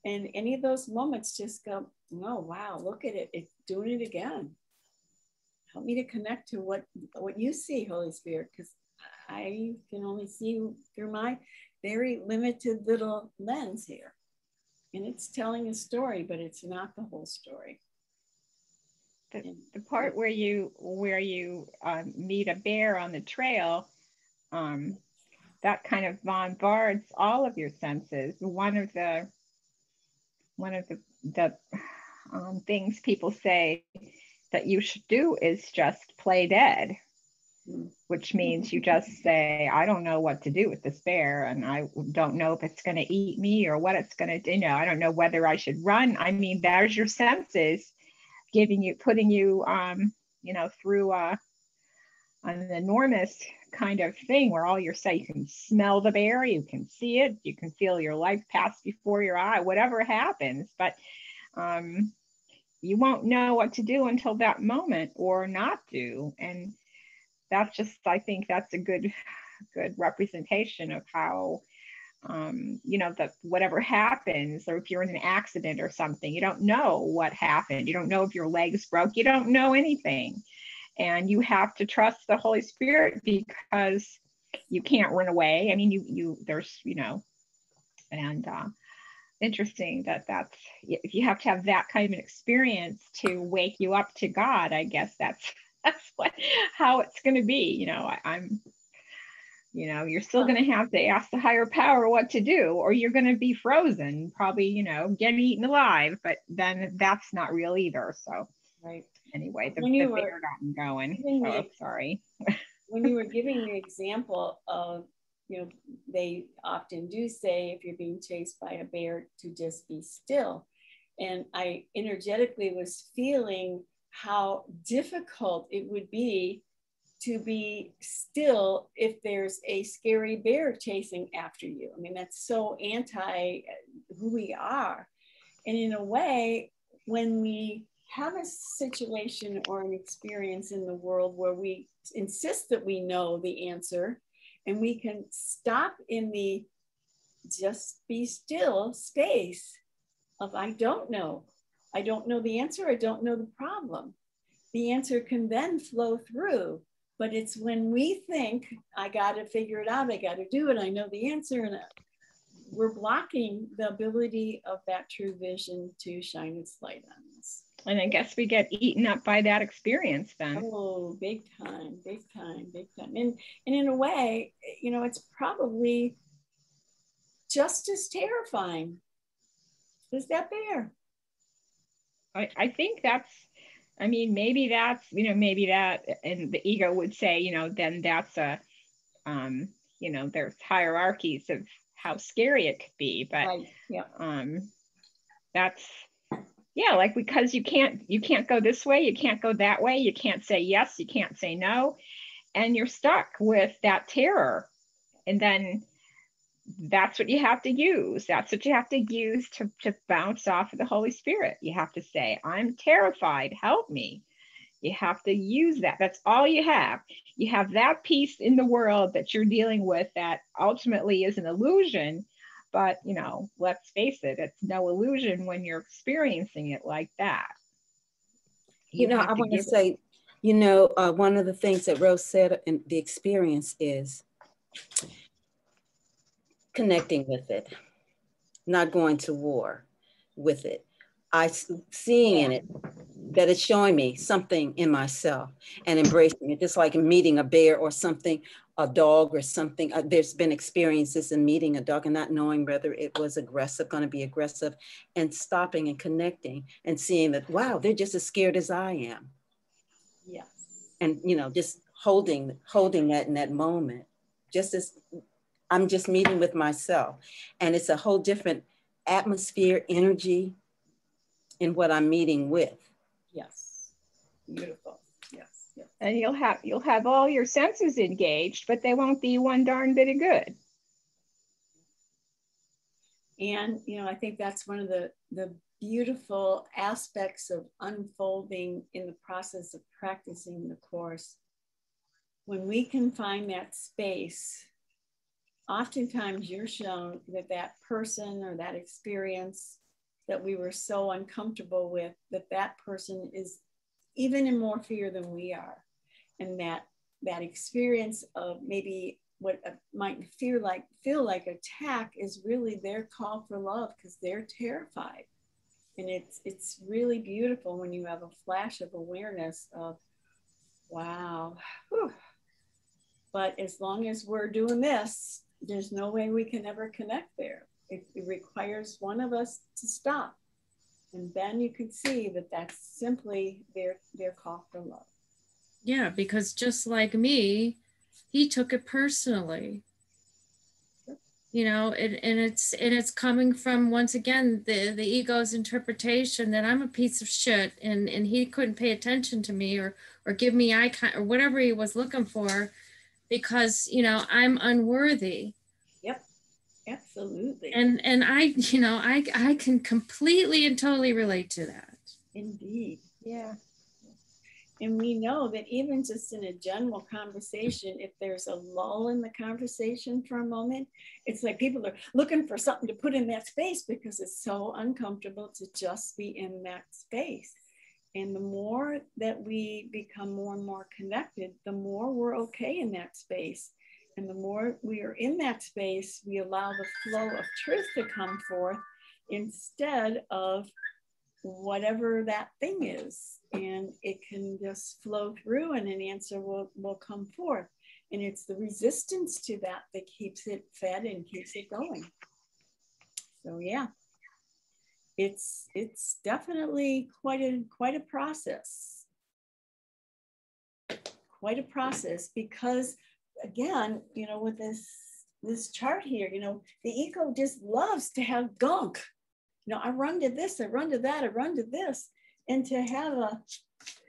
And any of those moments just go, oh, wow, look at it. It's doing it again. Help me to connect to what you see, Holy Spirit, because I can only see through my very limited little lens here. And it's telling a story, but it's not the whole story.
The part where you meet a bear on the trail, that kind of bombards all of your senses. One of the things people say that you should do is just play dead, which means you just say, I don't know what to do with this bear, and I don't know if it's going to eat me or what it's going to do. You know, I don't know whether I should run. I mean, there's your senses putting you, you know, through an enormous kind of thing where all you can smell the bear, you can see it, you can feel your life pass before your eye, whatever happens. But you won't know what to do until that moment, or not do. And that's just, I think that's a good representation of how, you know, that whatever happens, or if you're in an accident or something, you don't know what happened. You don't know if your legs broke. You don't know anything. And you have to trust the Holy Spirit, because you can't run away. I mean, there's, you know, and interesting that's, if you have to have that kind of an experience to wake you up to God, I guess that's how it's going to be. You know, I'm, you know, you're still going to have to ask the higher power what to do, or you're going to be frozen, probably, you know, get eaten alive, but then that's not real either. So,
right.
Anyway, the bear got me going. Oh, sorry.
When you were giving the example of, you know, they often do say, if you're being chased by a bear, to just be still. And I energetically was feeling how difficult it would be to be still if there's a scary bear chasing after you. I mean, that's so anti who we are. And in a way, when we have a situation or an experience in the world where we insist that we know the answer, and we can stop in the just be still space of, I don't know the answer, I don't know the problem. The answer can then flow through. But it's when we think, I got to figure it out, I got to do it, I know the answer, and we're blocking the ability of that true vision to shine its light on us.
And I guess we get eaten up by that experience then.
Oh, big time, big time, big time. And in a way, you know, it's probably just as terrifying as that bear.
I think that's, I mean, maybe that's, you know, maybe that, and the ego would say, you know, then that's a, you know, there's hierarchies of how scary it could be, but
right. Yeah.
That's, yeah, like, because you can't go this way, you can't go that way, you can't say yes, you can't say no, and you're stuck with that terror. And then that's what you have to use. That's what you have to use to bounce off of the Holy Spirit. You have to say, I'm terrified, help me. You have to use that. That's all you have. You have that piece in the world that you're dealing with that ultimately is an illusion. But, you know, let's face it, it's no illusion when you're experiencing it like that.
You know, I want to say, you know, one of the things that Rose said in the experience is connecting with it, not going to war with it. Seeing in it that it's showing me something in myself and embracing it, just like meeting a bear or something, a dog or something. There's been experiences in meeting a dog and not knowing whether it was aggressive, going to be aggressive, and stopping and connecting and seeing that, wow, they're just as scared as I am.
Yeah.
And, you know, just holding that in that moment, just as I'm just meeting with myself. And it's a whole different atmosphere, energy in what I'm meeting with.
Yes. Beautiful. Yes. Yes.
And you'll have all your senses engaged, but they won't be one darn bit of good.
And, you know, I think that's one of the beautiful aspects of unfolding in the process of practicing the course. When we can find that space, oftentimes you're shown that that person or that experience that we were so uncomfortable with, that person is even in more fear than we are. And that experience of maybe what might feel like attack is really their call for love, because they're terrified. And it's really beautiful when you have a flash of awareness of, wow. Whew. But as long as we're doing this, There's no way we can ever connect there. It requires one of us to stop. And then you can see that that's simply their call for love.
Yeah, because just like me, he took it personally. You know, and it's coming from, once again, the ego's interpretation that I'm a piece of shit, and he couldn't pay attention to me or give me eye contact or whatever he was looking for, because, you know, I'm unworthy.
Yep, absolutely.
And I, you know, I can completely and totally relate to that.
Indeed.
Yeah.
And we know that even just in a general conversation, if there's a lull in the conversation for a moment, it's like people are looking for something to put in that space because it's so uncomfortable to just be in that space. And the more that we become more and more connected, the more we're okay in that space. And the more we are in that space, we allow the flow of truth to come forth instead of whatever that thing is, and it can just flow through and an answer will come forth. And it's the resistance to that that keeps it fed and keeps it going. So yeah, it's definitely quite a process. Quite a process, because again, you know, with this chart here, you know, the ego just loves to have gunk. You know, I run to this, I run to that, I run to this. And to have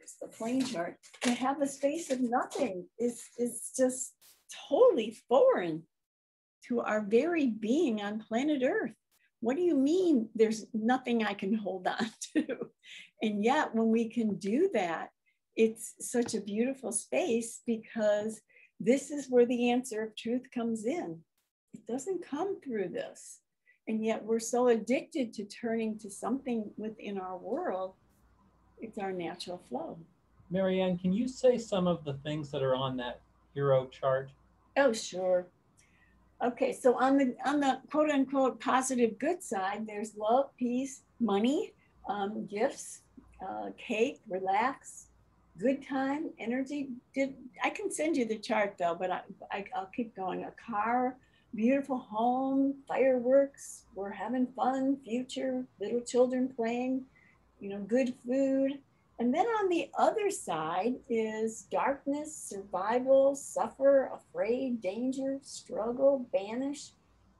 it's the plane chart, to have a space of nothing is just totally foreign to our very being on planet Earth. What do you mean there's nothing I can hold on to? And yet when we can do that, it's such a beautiful space, because this is where the answer of truth comes in. It doesn't come through this. And yet we're so addicted to turning to something within our world. It's our natural flow.
Marianne, can you say some of the things that are on that hero chart?
Oh, sure. Okay, so on the quote unquote positive good side, there's love, peace, money, gifts, cake, relax, good time, energy. I can send you the chart though, but I'll keep going. A car, beautiful home, fireworks, we're having fun, future, little children playing, you know, good food. And then on the other side is darkness, survival, suffer, afraid, danger, struggle, banish,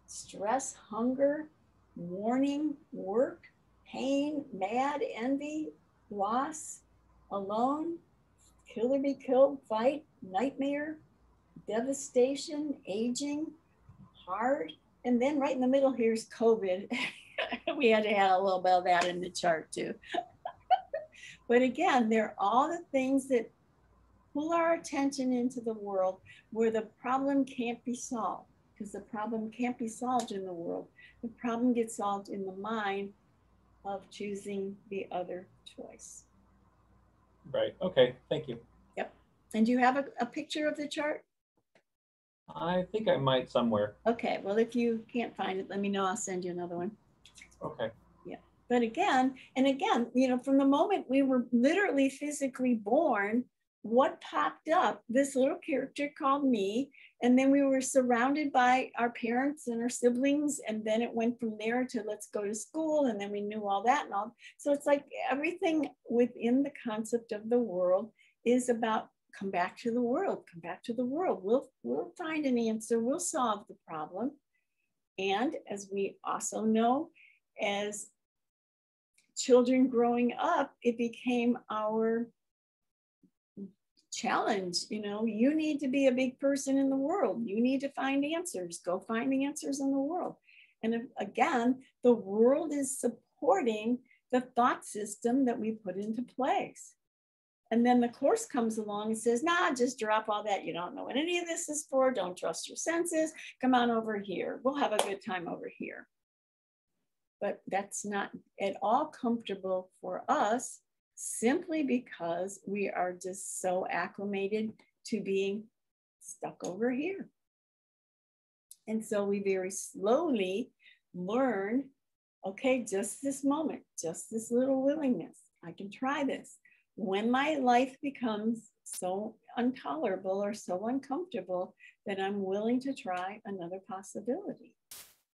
stress, hunger, warning, work, pain, mad, envy, loss, alone, kill or be killed, fight, nightmare, devastation, aging, hard. And then right in the middle here is COVID. We had to have a little bit of that in the chart too. But again, they're all the things that pull our attention into the world where the problem can't be solved, because the problem can't be solved in the world. The problem gets solved in the mind of choosing the other choice.
Right. Okay. Thank you.
Yep. And do you have a picture of the chart?
I think I might somewhere.
Okay. Well, if you can't find it, let me know. I'll send you another one.
Okay.
Yeah. But again, and again, you know, from the moment we were literally physically born, what popped up? This little character called me. And then we were surrounded by our parents and our siblings. And then it went from there to let's go to school. And then we knew all that and all. So it's like everything within the concept of the world is about come back to the world, come back to the world. We'll find an answer. We'll solve the problem. And as we also know, as children growing up, it became our challenge. You know, you need to be a big person in the world. You need to find answers. Go find the answers in the world. And again, the world is supporting the thought system that we put into place. And then the course comes along and says, nah, just drop all that. You don't know what any of this is for. Don't trust your senses. Come on over here. We'll have a good time over here. But that's not at all comfortable for us, simply because we are just so acclimated to being stuck over here. And so we very slowly learn, okay, just this moment, just this little willingness. I can try this. when my life becomes so intolerable or so uncomfortable that I'm willing to try another possibility.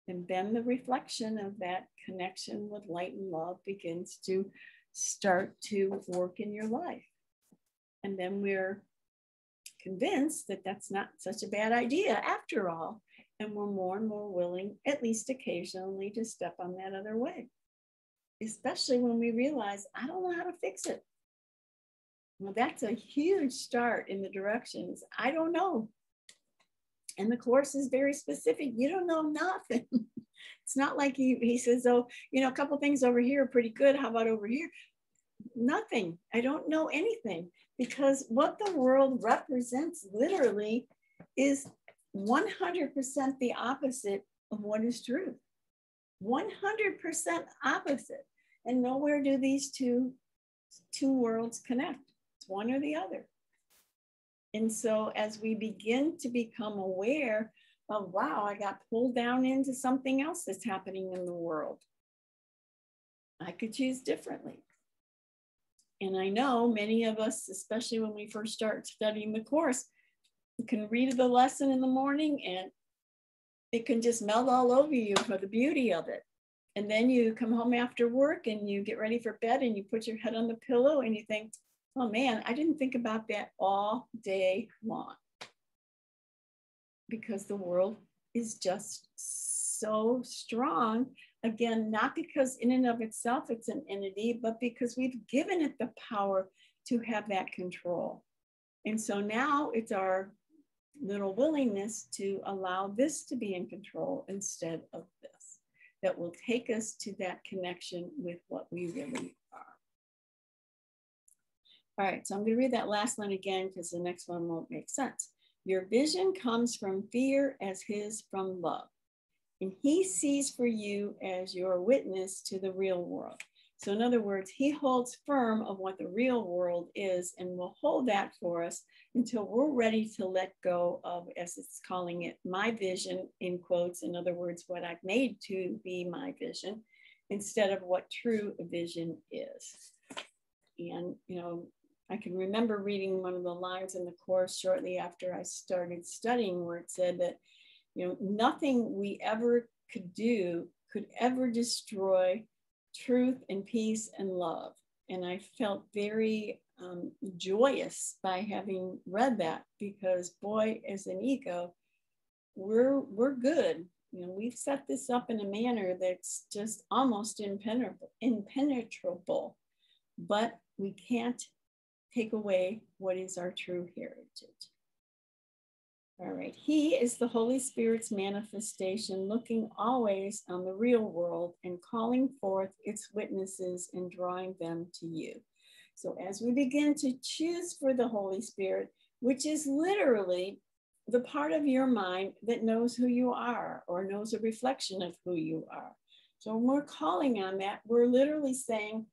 And then the reflection of that connection with light and love begins to start to work in your life. And then we're convinced that that's not such a bad idea after all. And we're more and more willing, at least occasionally, to step on that other way. Especially when we realize, I don't know how to fix it. Well, that's a huge start in the directions. I don't know. And the Course is very specific. You don't know nothing. It's not like he says, oh, you know, a couple things over here are pretty good. How about over here? Nothing. I don't know anything, because what the world represents literally is 100% the opposite of what is true. 100% opposite. And nowhere do these two worlds connect. It's one or the other. And so as we begin to become aware of, wow, I got pulled down into something else that's happening in the world, I could choose differently. And I know many of us, especially when we first start studying the Course, you can read the lesson in the morning and it can just melt all over you for the beauty of it. And then you come home after work and you get ready for bed and you put your head on the pillow and you think, oh man, I didn't think about that all day long. Because the world is just so strong. Again, not because in and of itself it's an entity, but because we've given it the power to have that control. And so now it's our little willingness to allow this to be in control instead of this, that will take us to that connection with what we really are. All right, so I'm going to read that last line again because the next one won't make sense. Your vision comes from fear as his from love. And he sees for you as your witness to the real world. So in other words, he holds firm of what the real world is and will hold that for us until we're ready to let go of, as it's calling it, my vision, in quotes, in other words, what I've made to be my vision, instead of what true vision is. And, you know, I can remember reading one of the lines in the Course shortly after I started studying where it said that, you know, nothing we ever could do could ever destroy truth and peace and love. And I felt very joyous by having read that, because boy, as an ego, we're good. You know, we've set this up in a manner that's just almost impenetrable, but we can't take away what is our true heritage. All right, he is the Holy Spirit's manifestation, looking always on the real world and calling forth its witnesses and drawing them to you. So as we begin to choose for the Holy Spirit, which is literally the part of your mind that knows who you are or knows a reflection of who you are. So when we're calling on that, we're literally saying,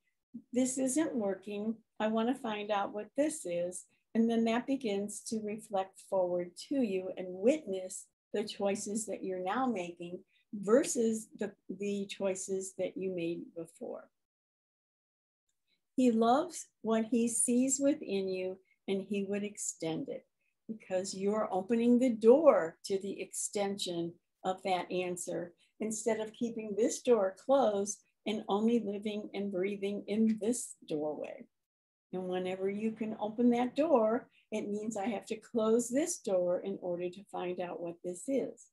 this isn't working. I want to find out what this is. And then that begins to reflect forward to you and witness the choices that you're now making versus the choices that you made before. He loves what he sees within you, and he would extend it because you're opening the door to the extension of that answer instead of keeping this door closed and only living and breathing in this doorway. And whenever you can open that door, it means I have to close this door in order to find out what this is.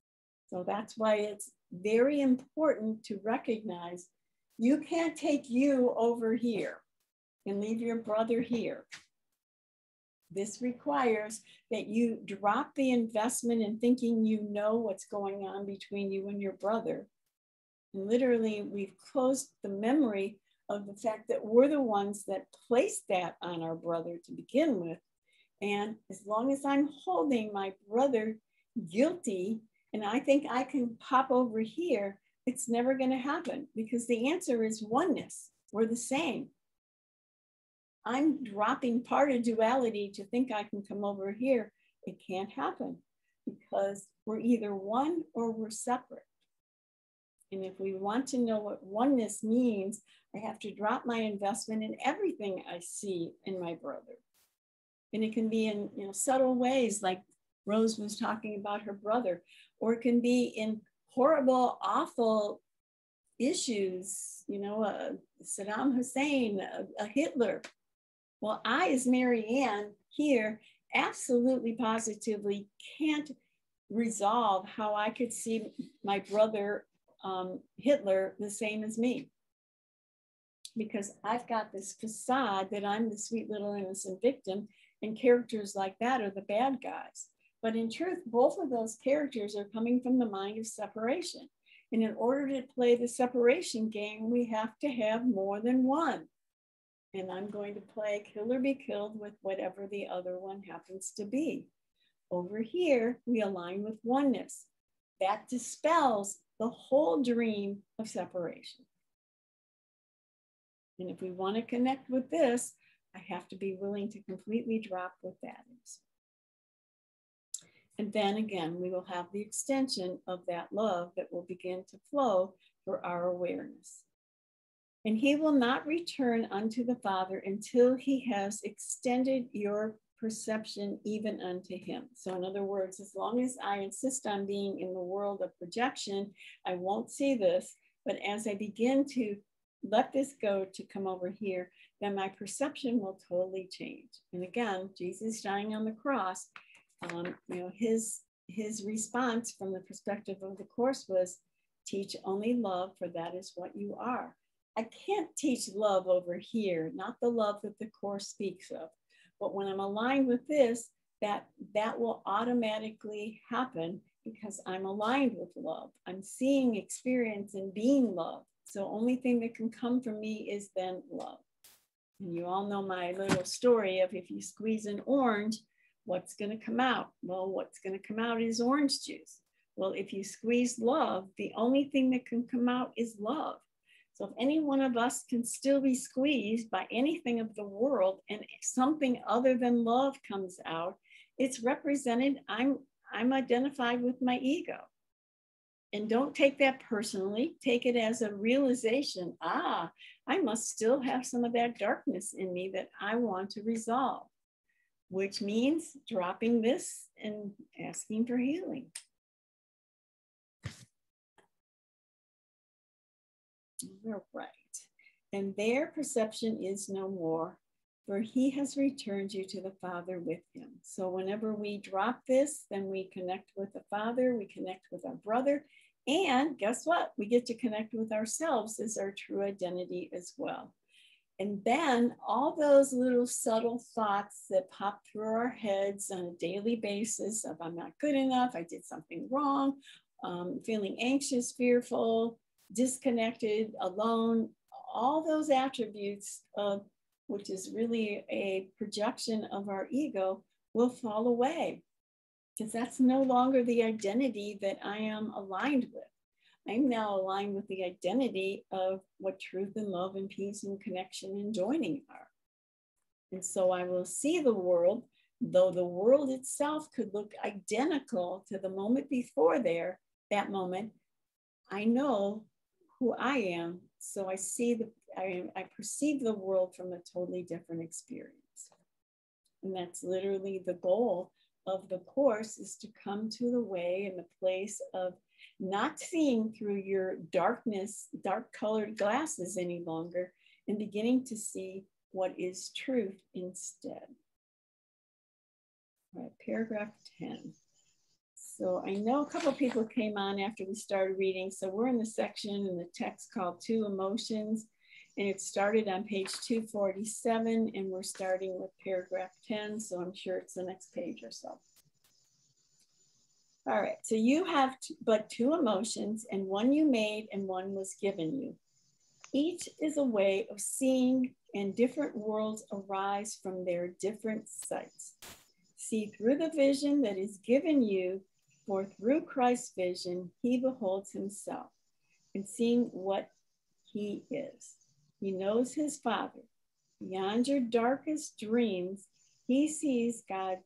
So that's why it's very important to recognize you can't take you over here and leave your brother here. This requires that you drop the investment in thinking you know what's going on between you and your brother. And literally, we've closed the memory of the fact that we're the ones that placed that on our brother to begin with. And as long as I'm holding my brother guilty and I think I can pop over here, it's never going to happen because the answer is oneness. We're the same. I'm dropping part of duality to think I can come over here. It can't happen because we're either one or we're separate. And if we want to know what oneness means, I have to drop my investment in everything I see in my brother. And it can be in subtle ways, like Rose was talking about her brother, or it can be in horrible, awful issues, Saddam Hussein, a Hitler. Well, I, as Mary Ann here, absolutely positively can't resolve how I could see my brother Hitler the same as me, because I've got this facade that I'm the sweet little innocent victim, and characters like that are the bad guys. But in truth, both of those characters are coming from the mind of separation. And in order to play the separation game, we have to have more than one. And I'm going to play kill or be killed with whatever the other one happens to be. Over here, we align with oneness. That dispels the whole dream of separation. And if we want to connect with this, I have to be willing to completely drop what that is. And then again, we will have the extension of that love that will begin to flow for our awareness. And he will not return unto the Father until he has extended your perception even unto him. So in other words, as long as I insist on being in the world of projection, I won't see this. But as I begin to let this go to come over here, then my perception will totally change. And again, Jesus dying on the cross, his response from the perspective of the Course was, teach only love, for that is what you are. I can't teach love over here, not the love that the Course speaks of. But when I'm aligned with this, that will automatically happen because I'm aligned with love. I'm seeing, experience, and being love. So only thing that can come from me is then love. And you all know my little story of if you squeeze an orange, what's going to come out? Well, what's going to come out is orange juice. Well, if you squeeze love, the only thing that can come out is love. So if any one of us can still be squeezed by anything of the world and something other than love comes out, it's represented, I'm identified with my ego. And don't take that personally. Take it as a realization. I must still have some of that darkness in me that I want to resolve, which means dropping this and asking for healing. All right. And their perception is no more, for he has returned you to the Father with him. So whenever we drop this, then we connect with the Father, we connect with our brother, and guess what? We get to connect with ourselves as our true identity as well. And then all those little subtle thoughts that pop through our heads on a daily basis of I'm not good enough, I did something wrong, feeling anxious, fearful, disconnected, alone, all those attributes of which is really a projection of our ego will fall away, because that's no longer the identity that I am aligned with. I'm now aligned with the identity of what truth and love and peace and connection and joining are. And so I will see the world, though the world itself could look identical to the moment before that moment, I know who I am. So I perceive the world from a totally different experience. And that's literally the goal of the Course, is to come to the way in the place of not seeing through your darkness, dark colored glasses any longer, and beginning to see what is truth instead. All right, paragraph 10. So I know a couple of people came on after we started reading. So we're in the section in the text called Two Emotions, and it started on page 247, and we're starting with paragraph 10. So I'm sure it's the next page or so. All right, so you have but two emotions, and one you made and one was given you. Each is a way of seeing, and different worlds arise from their different sights. See through the vision that is given you, for through Christ's vision, he beholds himself, and seeing what he is. He knows his Father. Beyond your darkest dreams, he sees God's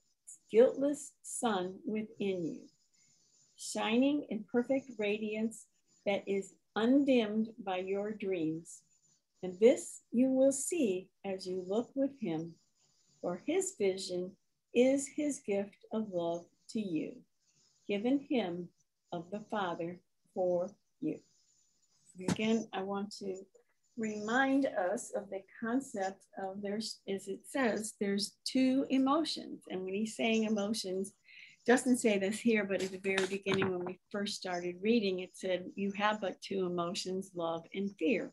guiltless Son within you, shining in perfect radiance that is undimmed by your dreams. And this you will see as you look with him, for his vision is his gift of love to you, given him of the Father for you. Again, I want to remind us of the concept of there's, as it says, there's two emotions. And when he's saying emotions, doesn't say this here, but at the very beginning when we first started reading, it said you have but two emotions, love and fear.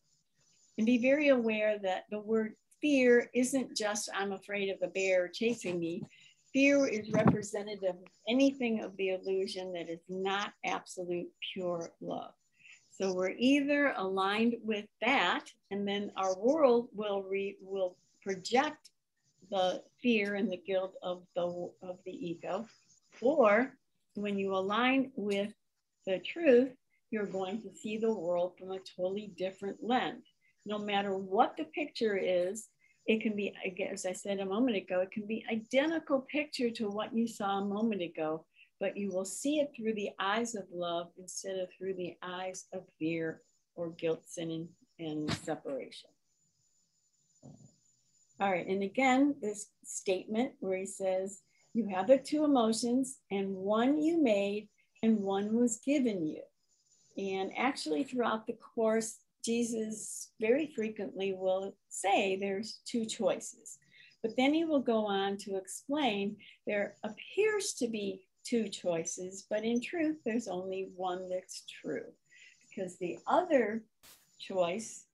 And be very aware that the word fear isn't just I'm afraid of a bear chasing me. Fear is representative of anything of the illusion that is not absolute pure love. So we're either aligned with that, and then our world will project the fear and the guilt of the ego. Or when you align with the truth, you're going to see the world from a totally different lens. No matter what the picture is, it can be, as I said a moment ago, it can be identical picture to what you saw a moment ago, but you will see it through the eyes of love instead of through the eyes of fear or guilt, sin, and separation. All right, and again, this statement where he says, you have the two emotions, and one you made, and one was given you. And actually, throughout the course, Jesus very frequently will say there's two choices. But then he will go on to explain there appears to be two choices, but in truth, there's only one that's true. Because the other choice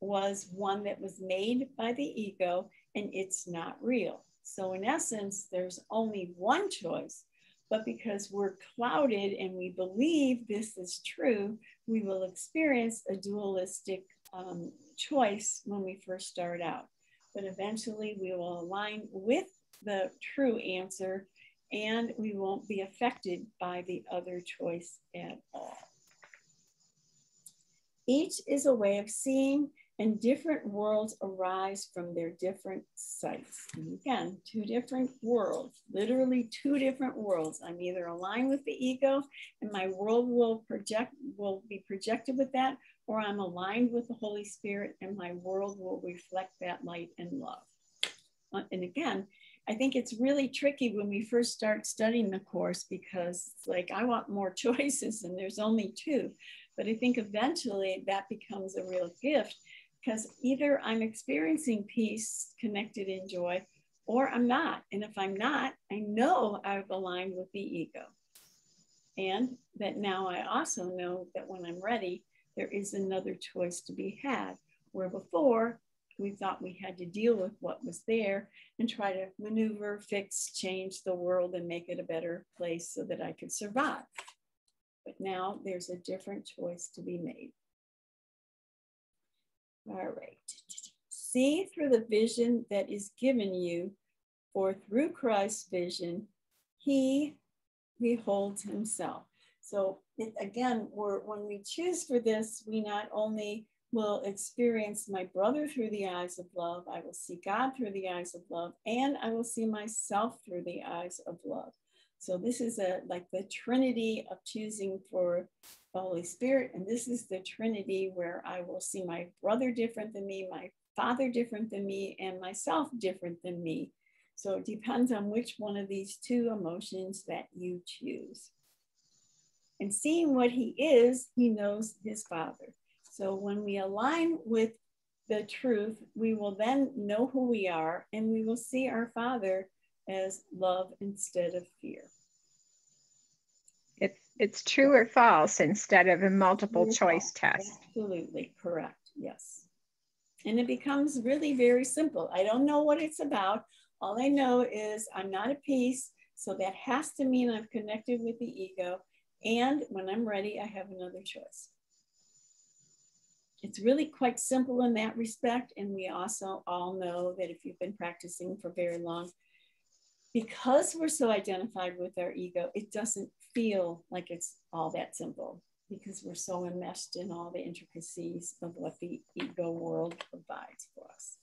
was one that was made by the ego, and it's not real. So in essence, there's only one choice, but because we're clouded and we believe this is true, we will experience a dualistic choice when we first start out. But eventually we will align with the true answer, and we won't be affected by the other choice at all. Each is a way of seeing, and different worlds arise from their different sights. And again, two different worlds, literally two different worlds. I'm either aligned with the ego and my world will be projected with that, or I'm aligned with the Holy Spirit and my world will reflect that light and love. And again, I think it's really tricky when we first start studying the course, because it's like, I want more choices and there's only two. But I think eventually that becomes a real gift, because either I'm experiencing peace, connected in joy, or I'm not. And if I'm not, I know I've aligned with the ego. And that now I also know that when I'm ready, there is another choice to be had, where before we thought we had to deal with what was there and try to maneuver, fix, change the world and make it a better place so that I could survive. But now there's a different choice to be made. All right. See through the vision that is given you, for through Christ's vision, he beholds himself. So again, when we choose for this, we not only will experience my brother through the eyes of love, I will see God through the eyes of love, and I will see myself through the eyes of love. So this is like the Trinity of choosing for the Holy Spirit. And this is the Trinity where I will see my brother different than me, my father different than me, and myself different than me. So it depends on which one of these two emotions that you choose. And seeing what he is, he knows his Father. So when we align with the truth, we will then know who we are, and we will see our Father as love instead of fear.
It's true or false instead of a multiple choice test.
Absolutely correct. Yes. And it becomes really very simple. I don't know what it's about. All I know is I'm not at peace. So that has to mean I've connected with the ego. And when I'm ready, I have another choice. It's really quite simple in that respect. And we also all know that if you've been practicing for very long, because we're so identified with our ego, it doesn't feel like it's all that simple, because we're so enmeshed in all the intricacies of what the ego world provides for us.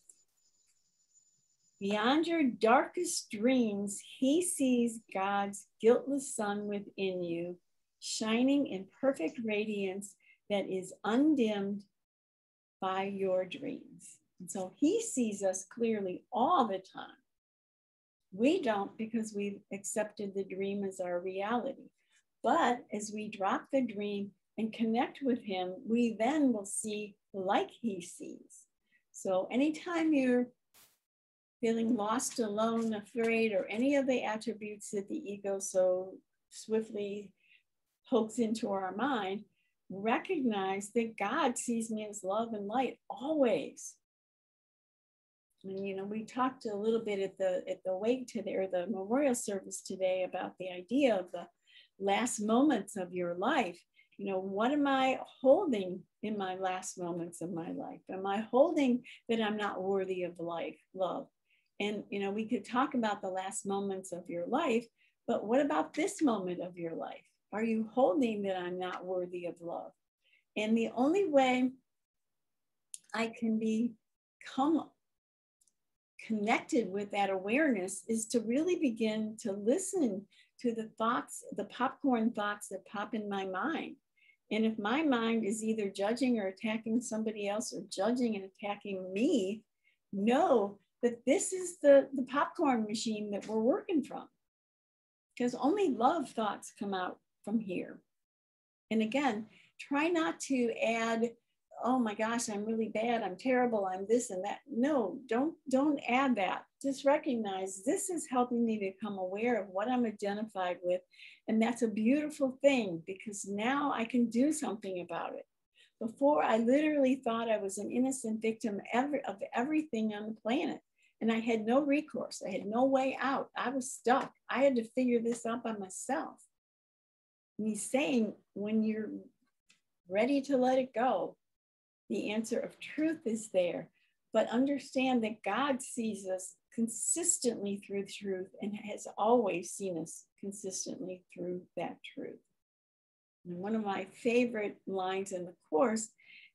Beyond your darkest dreams, he sees God's guiltless sun within you, shining in perfect radiance that is undimmed by your dreams. And so he sees us clearly all the time. We don't, because we've accepted the dream as our reality. But as we drop the dream and connect with him, we then will see like he sees. So anytime you're feeling lost, alone, afraid, or any of the attributes that the ego so swiftly pokes into our mind, recognize that God sees me as love and light always. And you know, we talked a little bit at the wake today, or the memorial service today, about the idea of the last moments of your life. You know, what am I holding in my last moments of my life? Am I holding that I'm not worthy of life, love? And you know, we could talk about the last moments of your life, but what about this moment of your life? Are you holding that I'm not worthy of love? And the only way I can become connected with that awareness is to really begin to listen to the thoughts, the popcorn thoughts that pop in my mind. And if my mind is either judging or attacking somebody else, or judging and attacking me, know that this is the popcorn machine that we're working from. Because only love thoughts come out from here. And again, try not to add, oh my gosh, I'm really bad, I'm terrible, I'm this and that. No, don't add that. Just recognize this is helping me become aware of what I'm identified with. And that's a beautiful thing, because now I can do something about it. Before, I literally thought I was an innocent victim of everything on the planet. And I had no recourse. I had no way out. I was stuck. I had to figure this out by myself. And he's saying, when you're ready to let it go, the answer of truth is there. But understand that God sees us consistently through truth, and has always seen us consistently through that truth. And one of my favorite lines in the Course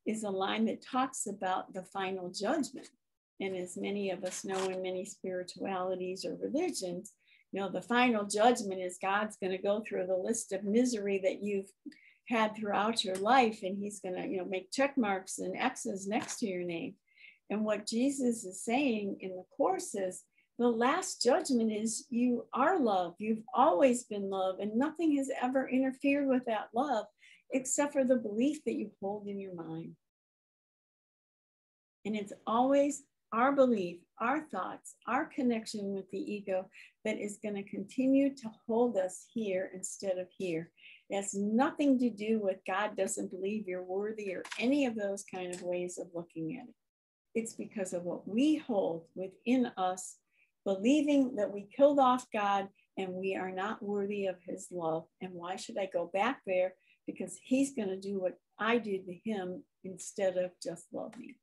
is a line that talks about the final judgment. And as many of us know, in many spiritualities or religions, you know, the final judgment is God's going to go through the list of misery that you've had throughout your life, and he's going to, you know, make check marks and X's next to your name. And what Jesus is saying in the Course is, the last judgment is you are love. You've always been love, and nothing has ever interfered with that love except for the belief that you hold in your mind. And it's always our belief, our thoughts, our connection with the ego that is going to continue to hold us here instead of here. It has nothing to do with God doesn't believe you're worthy, or any of those kind of ways of looking at it. It's because of what we hold within us, believing that we killed off God and we are not worthy of his love. And why should I go back there? Because he's going to do what I did to him instead of just love me.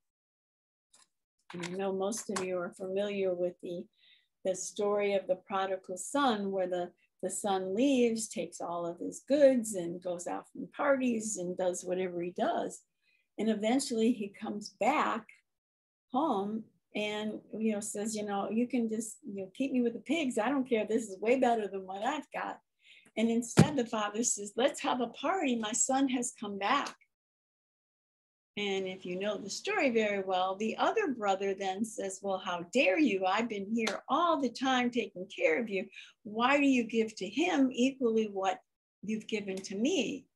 And I know most of you are familiar with the story of the prodigal son, where the son leaves, takes all of his goods and goes out from parties and does whatever he does. And eventually he comes back home and, you know, says, you know, you can just, you know, keep me with the pigs. I don't care. This is way better than what I've got. And instead the father says, let's have a party. My son has come back. And if you know the story very well, the other brother then says, well, how dare you? I've been here all the time taking care of you. Why do you give to him equally what you've given to me?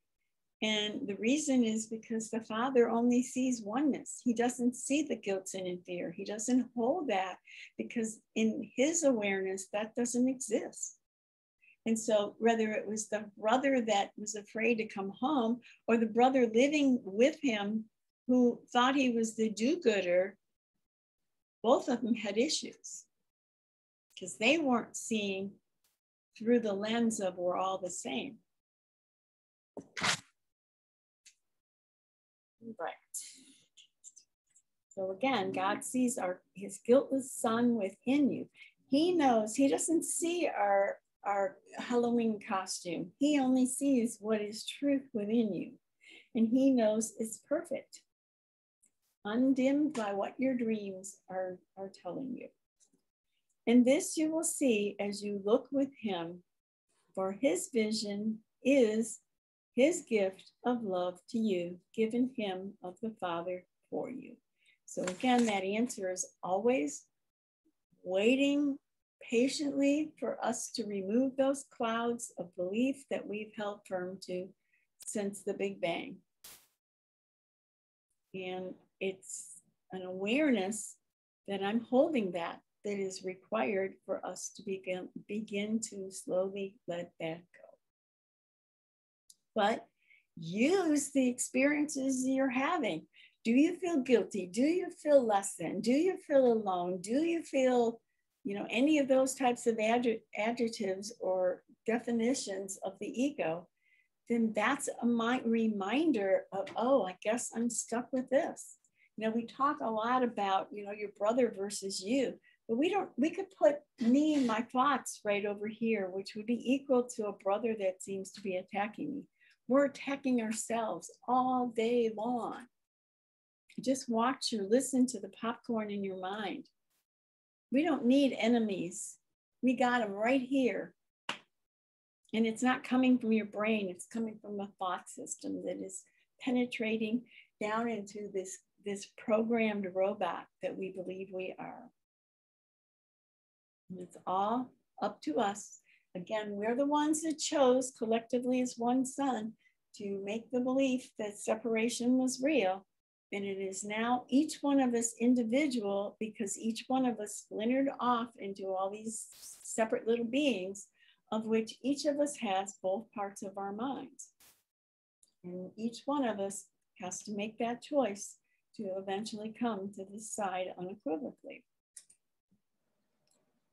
And the reason is because the father only sees oneness. He doesn't see the guilt, sin, and fear. He doesn't hold that, because in his awareness, that doesn't exist. And so whether it was the brother that was afraid to come home, or the brother living with him who thought he was the do-gooder, both of them had issues, because they weren't seeing through the lens of we're all the same. Right. So again, God sees his guiltless son within you. He knows, he doesn't see our Halloween costume. He only sees what is truth within you. And he knows it's perfect, undimmed by what your dreams are telling you. And this you will see as you look with him, for his vision is his gift of love to you, given him of the Father for you. So again, that answer is always waiting patiently for us to remove those clouds of belief that we've held firm to since the Big Bang. And it's an awareness that I'm holding that is required for us to begin to slowly let that go. But use the experiences you're having. Do you feel guilty? Do you feel less than? Do you feel alone? Do you feel, any of those types of adjectives or definitions of the ego? Then that's a reminder of, oh, I guess I'm stuck with this. We talk a lot about, your brother versus you, but we could put me and my thoughts right over here, which would be equal to a brother that seems to be attacking me. We're attacking ourselves all day long. Just watch or listen to the popcorn in your mind. We don't need enemies. We got them right here. And it's not coming from your brain. It's coming from a thought system that is penetrating down into this programmed robot that we believe we are. And it's all up to us. Again, we're the ones that chose collectively as one son to make the belief that separation was real. And it is now each one of us individual, because each one of us splintered off into all these separate little beings, of which each of us has both parts of our minds. And each one of us has to make that choice to eventually come to this side unequivocally.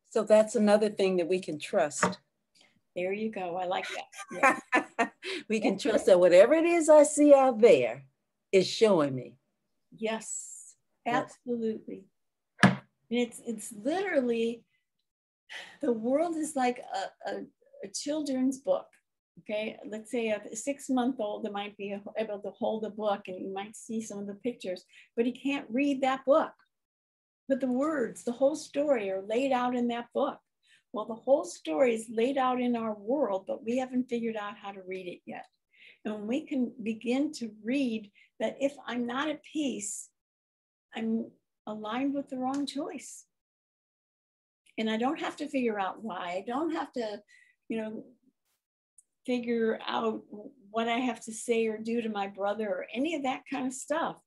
So that's another thing that we can trust.
There you go. I like that. Yes.
We can trust that whatever it is I see out there is showing me.
Yes, absolutely. And it's literally, the world is like a children's book. Okay, let's say a 6-month-old that might be able to hold a book and you might see some of the pictures, but he can't read that book. But the words, the whole story are laid out in that book. Well, the whole story is laid out in our world, but we haven't figured out how to read it yet. And when we can begin to read that if I'm not at peace, I'm aligned with the wrong choice. And I don't have to figure out why. I don't have to, figure out what I have to say or do to my brother or any of that kind of stuff.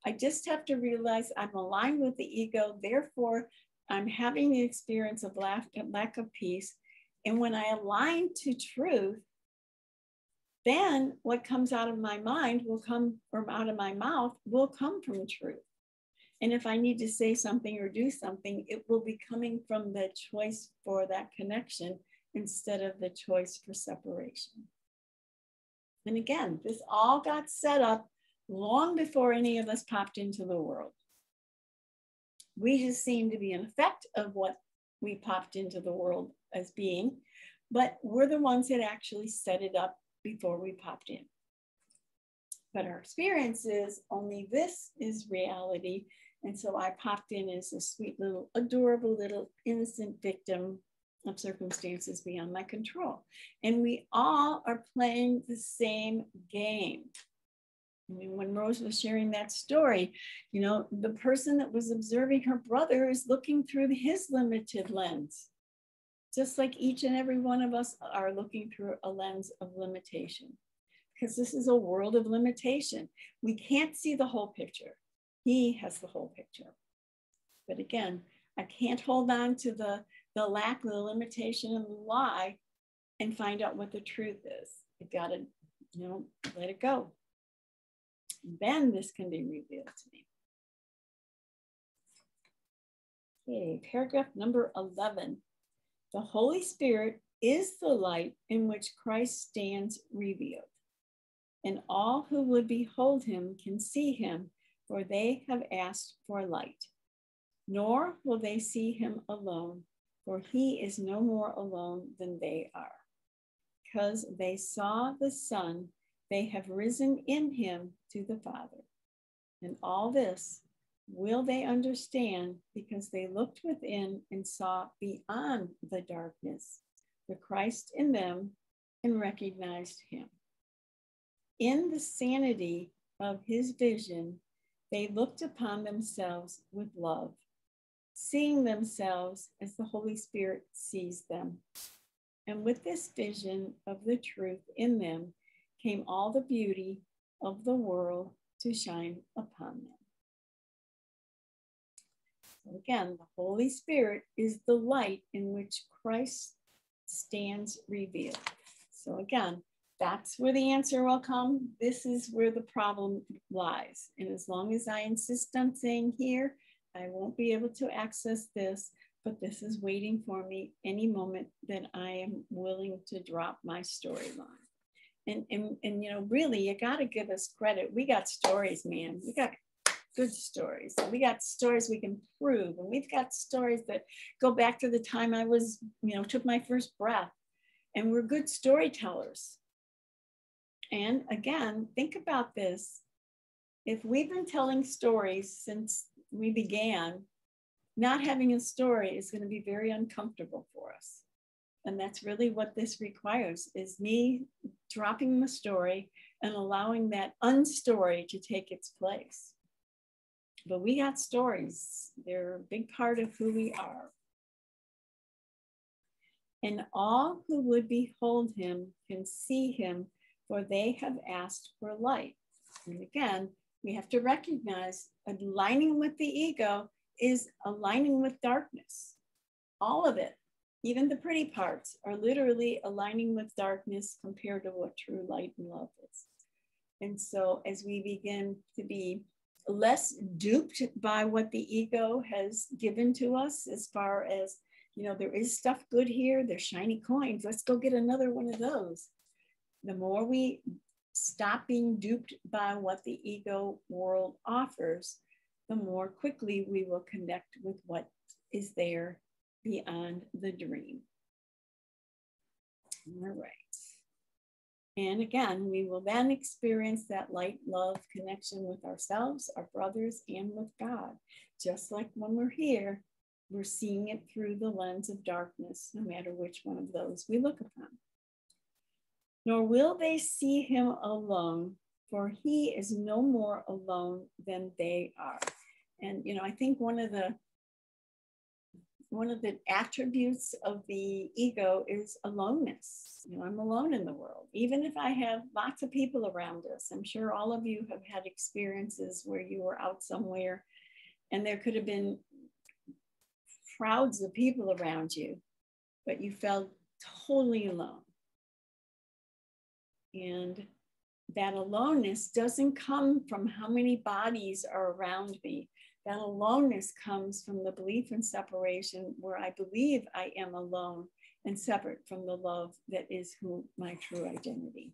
I just have to realize I'm aligned with the ego. Therefore, I'm having the experience of lack of peace. And when I align to truth, then what comes out of my mind will come, or out of my mouth will come from truth. And if I need to say something or do something, it will be coming from the choice for that connection instead of the choice for separation. And again, this all got set up long before any of us popped into the world. We just seem to be an effect of what we popped into the world as being, but we're the ones that actually set it up before we popped in. But our experience is only this is reality. And so I popped in as a sweet little, adorable little innocent victim of circumstances beyond my control. And we all are playing the same game. I mean, when Rose was sharing that story, the person that was observing her brother is looking through his limited lens, just like each and every one of us are looking through a lens of limitation, because this is a world of limitation. We can't see the whole picture. He has the whole picture. But again, I can't hold on to the lack, the limitation, and the lie and find out what the truth is. I gotta, let it go. Then this can be revealed to me. Okay, paragraph number 11. The Holy Spirit is the light in which Christ stands revealed, and all who would behold him can see him, for they have asked for light. Nor will they see him alone, for he is no more alone than they are. Because they saw the Son, they have risen in him to the Father. And all this will they understand because they looked within and saw beyond the darkness the Christ in them and recognized him. In the sanity of his vision, they looked upon themselves with love, seeing themselves as the Holy Spirit sees them. And with this vision of the truth in them came all the beauty of the world to shine upon them. So again, the Holy Spirit is the light in which Christ stands revealed. So again, that's where the answer will come. This is where the problem lies. And as long as I insist on saying here, I won't be able to access this, but this is waiting for me any moment that I am willing to drop my storyline. And you know, really, you got to give us credit. We got stories, man. We got good stories. We got stories we can prove. And we've got stories that go back to the time I was, you know, took my first breath. And we're good storytellers. And again, think about this. If we've been telling stories since we began, not having a story is going to be very uncomfortable for us. And that's really what this requires, is me dropping the story and allowing that unstory to take its place. But we got stories. They're a big part of who we are. And all who would behold him can see him, for they have asked for light. And again, we have to recognize aligning with the ego is aligning with darkness. All of it, even the pretty parts, are literally aligning with darkness compared to what true light and love is. And so as we begin to be less duped by what the ego has given to us, as far as, you know, there is stuff good here, there's shiny coins, let's go get another one of those. The more we stop being duped by what the ego world offers, the more quickly we will connect with what is there beyond the dream. All right. And again, we will then experience that light, love connection with ourselves, our brothers, and with God. Just like when we're here, we're seeing it through the lens of darkness, no matter which one of those we look upon. Nor will they see him alone, for he is no more alone than they are. And, you know, I think one of the attributes of the ego is aloneness. You know, I'm alone in the world. Even if I have lots of people around us, I'm sure all of you have had experiences where you were out somewhere and there could have been crowds of people around you, but you felt totally alone. And that aloneness doesn't come from how many bodies are around me. That aloneness comes from the belief in separation, where I believe I am alone and separate from the love that is my true identity.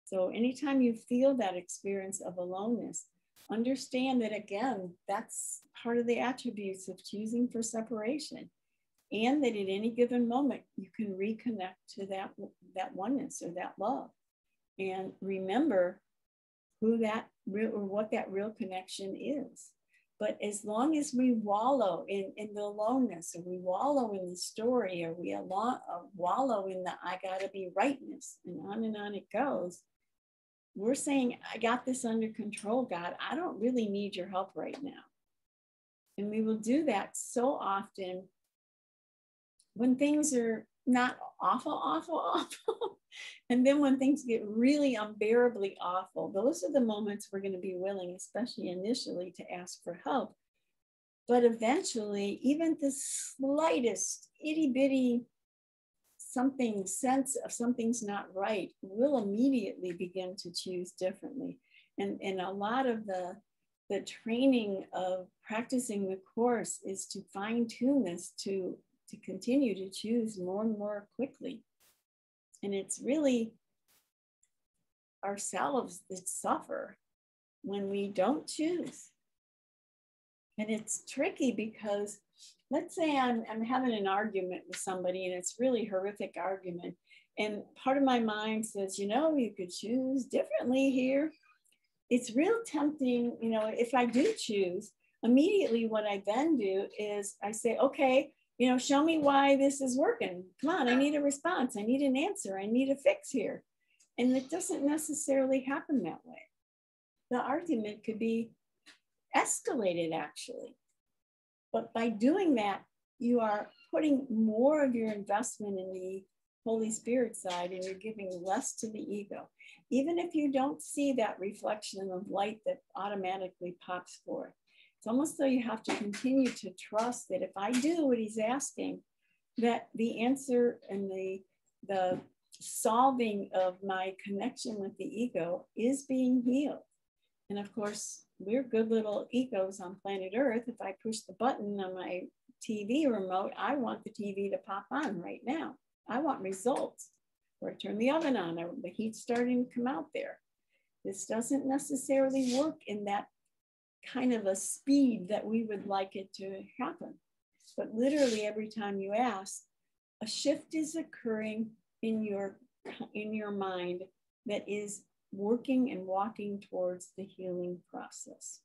So anytime you feel that experience of aloneness, understand that, again, that's part of the attributes of choosing for separation. And that at any given moment, you can reconnect to that oneness or that love. And remember who that real, or what that real connection is. But as long as we wallow in the aloneness, or we wallow in the story, or we wallow in the I gotta be rightness, and on it goes, we're saying, I got this under control, God. I don't really need your help right now. And we will do that so often when things are not awful. And then when things get really unbearably awful, those are the moments we're going to be willing, especially initially, to ask for help. But eventually, even the slightest itty bitty sense of something's not right, we'll immediately begin to choose differently. And a lot of the training of practicing the course is to fine tune this to continue to choose more and more quickly. And it's really ourselves that suffer when we don't choose. And it's tricky because let's say I'm having an argument with somebody, and it's really horrific argument. And part of my mind says, you know, you could choose differently here. It's real tempting, you know, if I do choose, immediately what I then do is I say, okay, you know, show me why this is working. Come on, I need a response. I need an answer. I need a fix here. And it doesn't necessarily happen that way. The argument could be escalated, actually. But by doing that, you are putting more of your investment in the Holy Spirit side, and you're giving less to the ego. Even if you don't see that reflection of light that automatically pops forth, it's almost though you have to continue to trust that if I do what he's asking, that the answer and the solving of my connection with the ego is being healed. And of course, we're good little egos on planet Earth. If I push the button on my TV remote, I want the TV to pop on right now. I want results. Or I turn the oven on, or the heat's starting to come out there. This doesn't necessarily work in that kind of a speed that we would like it to happen. But literally every time you ask, a shift is occurring in your mind that is working and walking towards the healing process.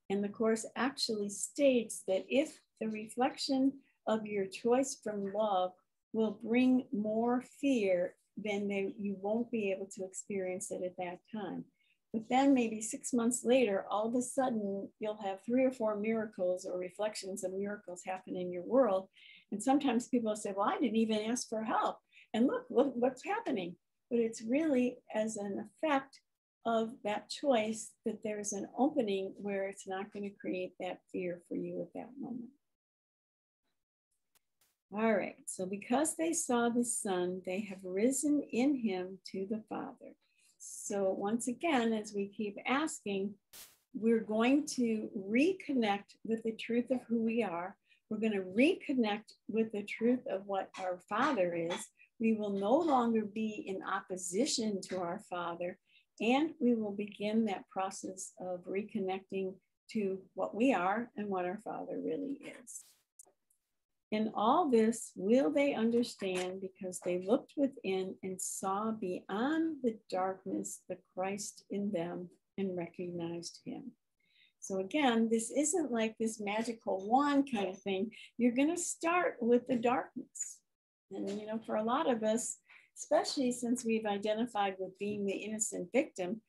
And the Course actually states that if the reflection of your choice from love will bring more fear, then you won't be able to experience it at that time. But then maybe 6 months later, all of a sudden, you'll have 3 or 4 miracles or reflections of miracles happen in your world. And sometimes people say, well, I didn't even ask for help. And look what's happening. But it's really as an effect of that choice that there's an opening where it's not going to create that fear for you at that moment. All right, so because they saw the Son, they have risen in him to the Father. So once again, as we keep asking, we're going to reconnect with the truth of who we are. We're going to reconnect with the truth of what our Father is. We will no longer be in opposition to our Father, and we will begin that process of reconnecting to what we are and what our Father really is. In all this, will they understand because they looked within and saw beyond the darkness the Christ in them and recognized him. So again, this isn't like this magical wand kind of thing. You're going to start with the darkness. And, you know, for a lot of us, especially since we've identified with being the innocent victim,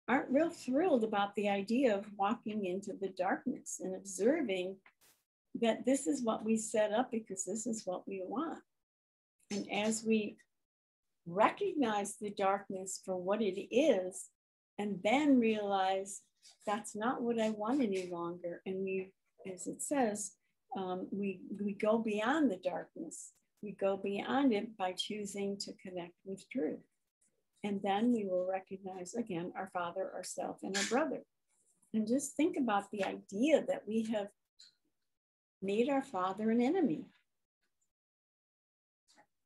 aren't real thrilled about the idea of walking into the darkness and observing that this is what we set up because this is what we want. And as we recognize the darkness for what it is, and then realize that's not what I want any longer. And we, as it says, we go beyond the darkness. We go beyond it by choosing to connect with truth. And then we will recognize again our Father, ourself, and our brother. And just think about the idea that we have made our Father an enemy.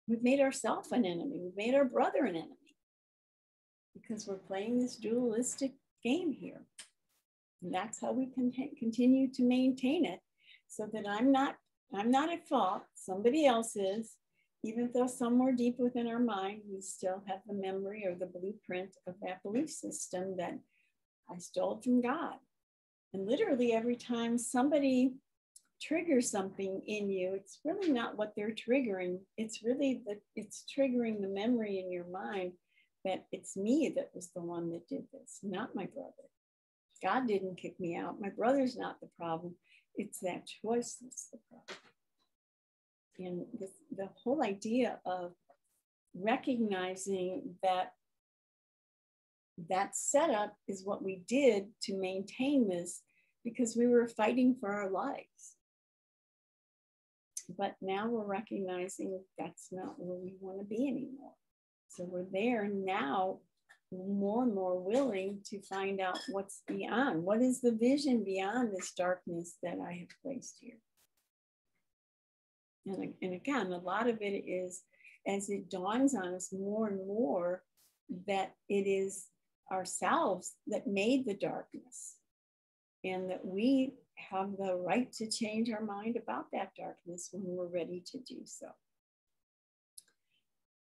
We've made ourselves an enemy. We've made our brother an enemy because we're playing this dualistic game here. And that's how we can continue to maintain it, so that I'm not at fault, somebody else is, even though somewhere deep within our mind, we still have the memory or the blueprint of that belief system that I stole from God. And literally every time somebody triggers something in you, it's really not what they're triggering. It's really it's triggering the memory in your mind that it's me that was the one that did this, not my brother. God didn't kick me out. My brother's not the problem. It's that choice that's the problem. And the whole idea of recognizing that that setup is what we did to maintain this because we were fighting for our lives. But now we're recognizing that's not where we want to be anymore. So we're there now, more and more willing to find out what's beyond. What is the vision beyond this darkness that I have placed here? And again, a lot of it is as it dawns on us more and more that it is ourselves that made the darkness, and that we have the right to change our mind about that darkness when we're ready to do so.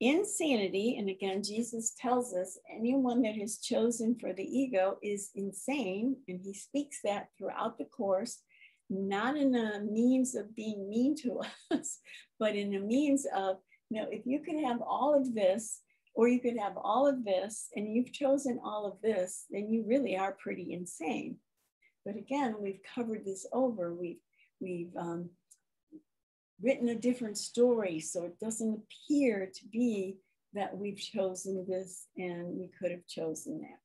Insanity, and again, Jesus tells us anyone that is chosen for the ego is insane, and he speaks that throughout the Course, not in a means of being mean to us, but in a means of, you know, if you can have all of this Or you could have all of this and you've chosen all of this, then you really are pretty insane. But again, we've covered this over. We've written a different story, so it doesn't appear to be that we've chosen this and we could have chosen that.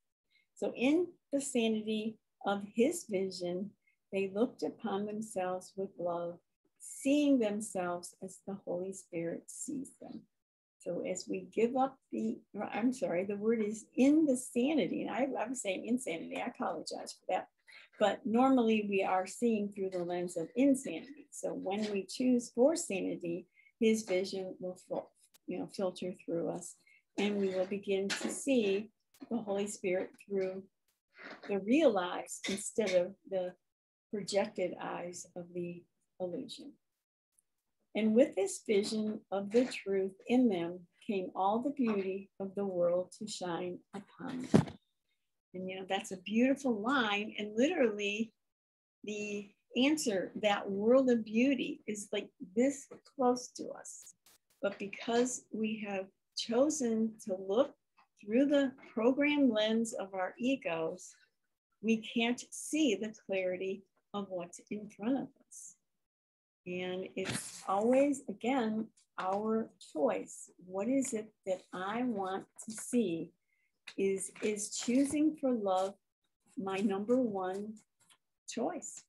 So in the sanity of his vision, they looked upon themselves with love, seeing themselves as the Holy Spirit sees them. So as we give up the word is in the sanity, and I was saying insanity, I apologize for that. But normally we are seeing through the lens of insanity. So when we choose for sanity, his vision will filter through us, and we will begin to see the Holy Spirit through the real eyes instead of the projected eyes of the illusion. And with this vision of the truth in them came all the beauty of the world to shine upon them. And that's a beautiful line. And literally the answer, that world of beauty, is like this close to us. But because we have chosen to look through the program lens of our egos, we can't see the clarity of what's in front of us. And it's always, again, our choice. What is it that I want to see? Is choosing for love my number one choice?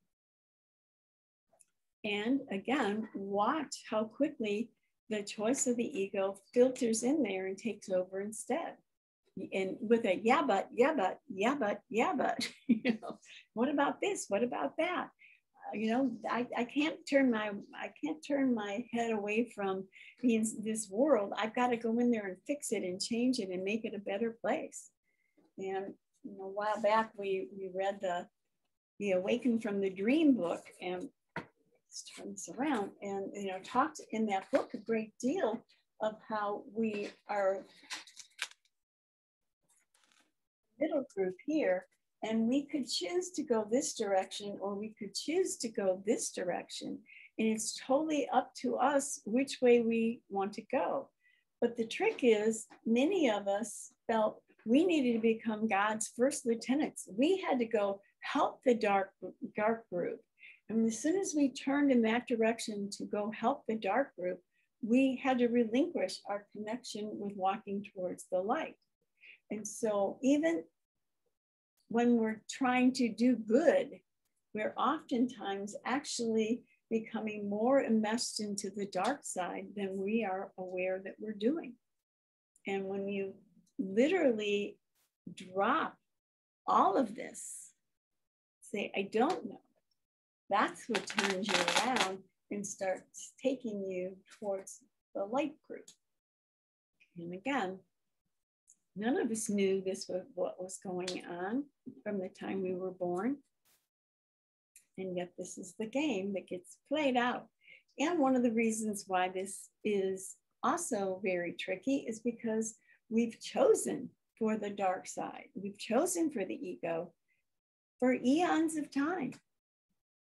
And again, watch how quickly the choice of the ego filters in there and takes over instead. And with a yeah, but, what about this? What about that? I can't turn my head away from this world. I've got to go in there and fix it and change it and make it a better place. And a while back we read the Awaken from the Dream book, and let's turn this around, and talked in that book a great deal of how we are middle group here. And we could choose to go this direction, or we could choose to go this direction. And it's totally up to us which way we want to go. But the trick is, many of us felt we needed to become God's first lieutenants. We had to go help the dark group. And as soon as we turned in that direction to go help the dark group, we had to relinquish our connection with walking towards the light. And so even when we're trying to do good, we're oftentimes actually becoming more enmeshed into the dark side than we are aware that we're doing. And when you literally drop all of this, say, I don't know, that's what turns you around and starts taking you towards the light group. And again, none of us knew this was what was going on from the time we were born. And yet this is the game that gets played out. And one of the reasons why this is also very tricky is because we've chosen for the dark side. We've chosen for the ego for eons of time.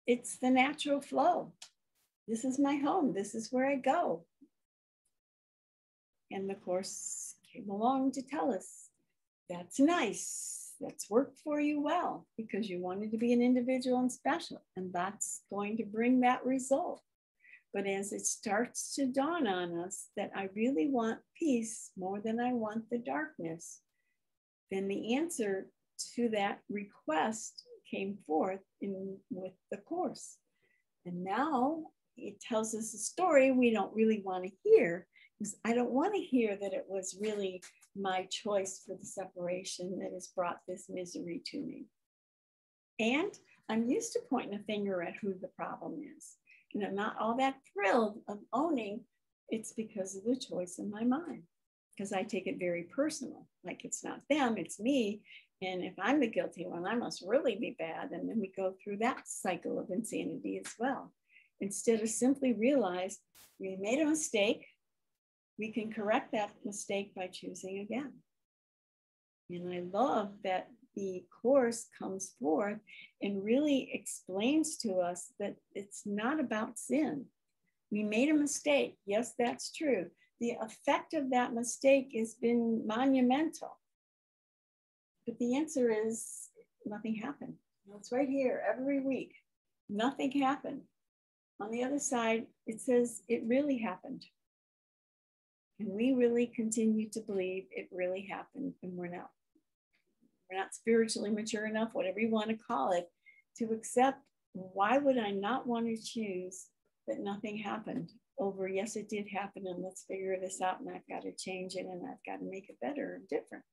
It's the natural flow. This is my home. This is where I go. And the Course came along to tell us, that's nice. That's worked for you well because you wanted to be an individual and special, and that's going to bring that result. But as it starts to dawn on us that I really want peace more than I want the darkness, then the answer to that request came forth with the Course. And now it tells us a story we don't really want to hear, because I don't want to hear that it was really my choice for the separation that has brought this misery to me. And I'm used to pointing a finger at who the problem is. And I'm not all that thrilled of owning it's because of the choice in my mind, because I take it very personal. Like it's not them, it's me. And if I'm the guilty one, I must really be bad. And then we go through that cycle of insanity as well. Instead of simply realize we made a mistake, we can correct that mistake by choosing again. And I love that the Course comes forth and really explains to us that it's not about sin. We made a mistake. Yes, that's true. the effect of that mistake has been monumental. But the answer is nothing happened. It's right here every week. Nothing happened. On the other side, it says it really happened. And we really continue to believe it really happened, and we're not spiritually mature enough, whatever you want to call it, to accept. Why would I not want to choose that nothing happened over, yes, it did happen, and let's figure this out, and I've got to change it, and I've got to make it better and different.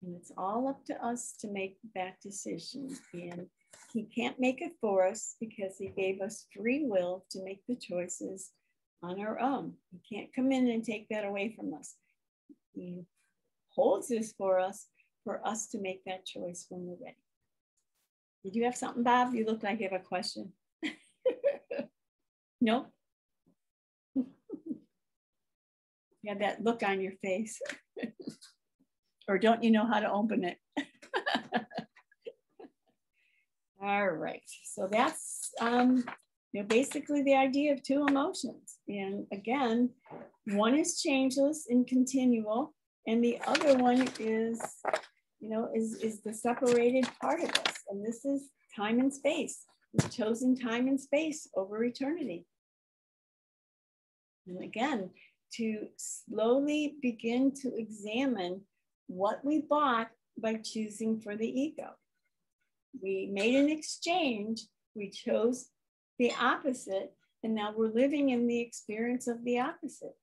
And it's all up to us to make that decision. And he can't make it for us because he gave us free will to make the choices on our own. He can't come in and take that away from us. He holds this for us to make that choice when we're ready. Did you have something, Bob? You look like you have a question. No? You have that look on your face. Or don't you know how to open it? All right, so that's basically the idea of two emotions. And again, one is changeless and continual, and the other one is, is the separated part of us. And this is time and space. We've chosen time and space over eternity. And again, to slowly begin to examine what we bought by choosing for the ego. We made an exchange, we chose the opposite, and now we're living in the experience of the opposite.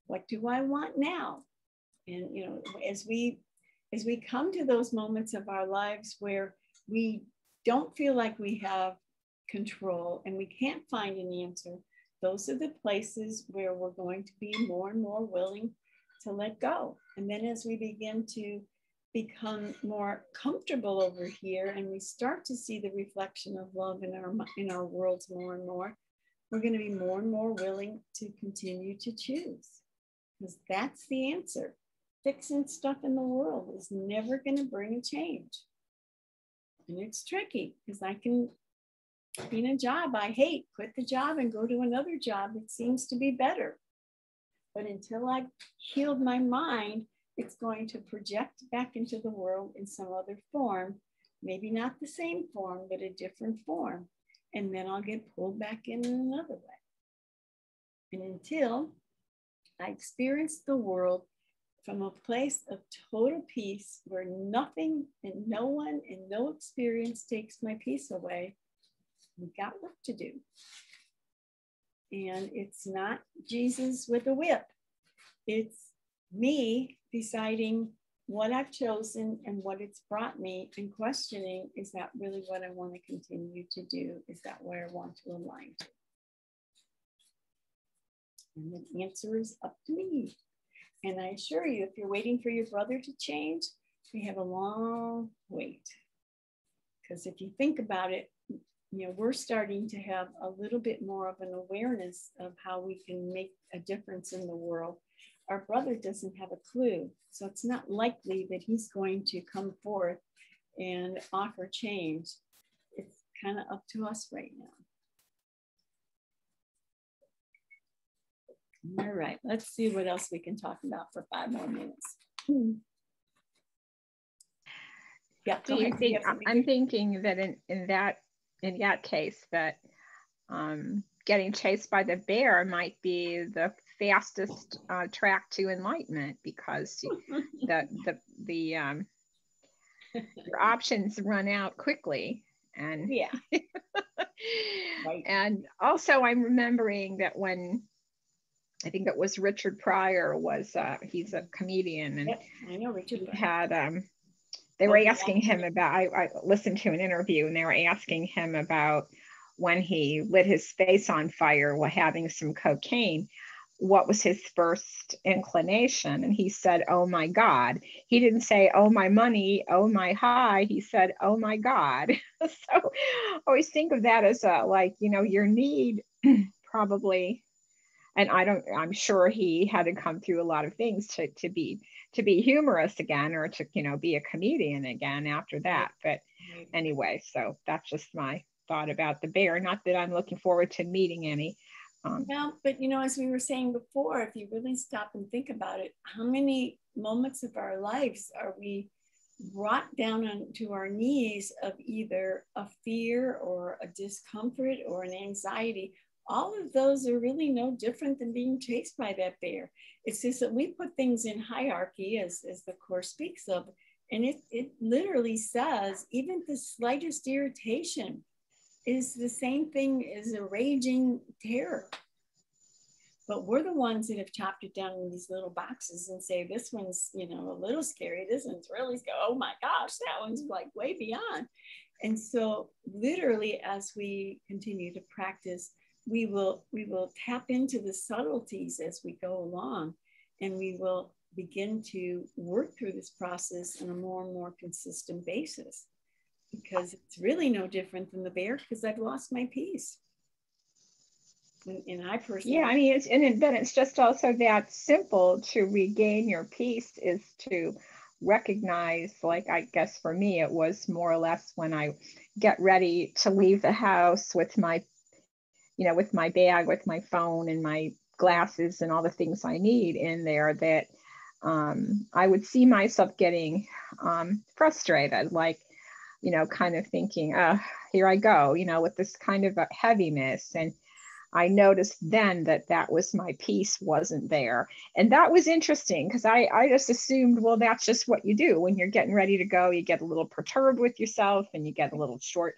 What do I want now? And as we come to those moments of our lives where we don't feel like we have control and we can't find an answer, those are the places where we're going to be more and more willing to let go. And then as we begin to become more comfortable over here and we start to see the reflection of love in our worlds more and more, we're going to be more and more willing to continue to choose, because that's the answer. Fixing stuff in the world is never going to bring a change. And it's tricky because I can be in a job I hate, quit the job and go to another job that seems to be better. But until I've healed my mind, it's going to project back into the world in some other form, maybe not the same form, but a different form. And then I'll get pulled back in another way. And until I experience the world from a place of total peace where nothing and no one and no experience takes my peace away, we've got work to do. And it's not Jesus with a whip. It's me deciding what I've chosen and what it's brought me, and questioning, is that really what I want to continue to do? Is that where I want to align to? And the answer is up to me. And I assure you, if you're waiting for your brother to change, we have a long wait. Because if you think about it, we're starting to have a little bit more of an awareness of how we can make a difference in the world. Our brother doesn't have a clue. So it's not likely that he's going to come forth and offer change. It's kind of up to us right now. All right, let's see what else we can talk about for 5 more minutes. Yeah,
do you think, I'm thinking that in that case that getting chased by the bear might be the fastest track to enlightenment, because your options run out quickly. And
yeah. Right.
And also I'm remembering that when I think it was Richard Pryor he's a comedian, and
yep, I know Richard Pryor.
Had they were asking him about, I listened to an interview, and they were asking him about when he lit his face on fire while having some cocaine, what was his first inclination? And he said, oh my God. He didn't say, oh my money, oh my high. He said, oh my God. So I always think of that as your need probably, and I'm sure he had to come through a lot of things to be humorous again, or to, be a comedian again after that. But anyway, so that's just my thought about the bear. Not that I'm looking forward to meeting any,
Well, but you know, as we were saying before, if you really stop and think about it, how many moments of our lives are we brought down onto our knees of either a fear or a discomfort or an anxiety? All of those are really no different than being chased by that bear. It's just that we put things in hierarchy, as the Course speaks of, and it literally says even the slightest irritation is the same thing as a raging terror. But we're the ones that have chopped it down in these little boxes and say, this one's, you know, a little scary. This one's really scary. Oh my gosh, that one's like way beyond. And so literally, as we continue to practice, we will tap into the subtleties as we go along, and we will begin to work through this process on a more and more consistent basis, because it's really no different than the bear, because I've lost my peace. And I personally,
yeah, I mean, then it's just also that simple. To regain your peace is to recognize, like, I guess for me, it was more or less when I get ready to leave the house with my, you know, with my bag, with my phone and my glasses and all the things I need in there, that I would see myself getting frustrated, like, you know, kind of thinking, here I go, you know, with this kind of a heaviness. And I noticed then that that was my peace wasn't there. And that was interesting, because I just assumed, well, that's just what you do when you're getting ready to go. You get a little perturbed with yourself, and you get a little short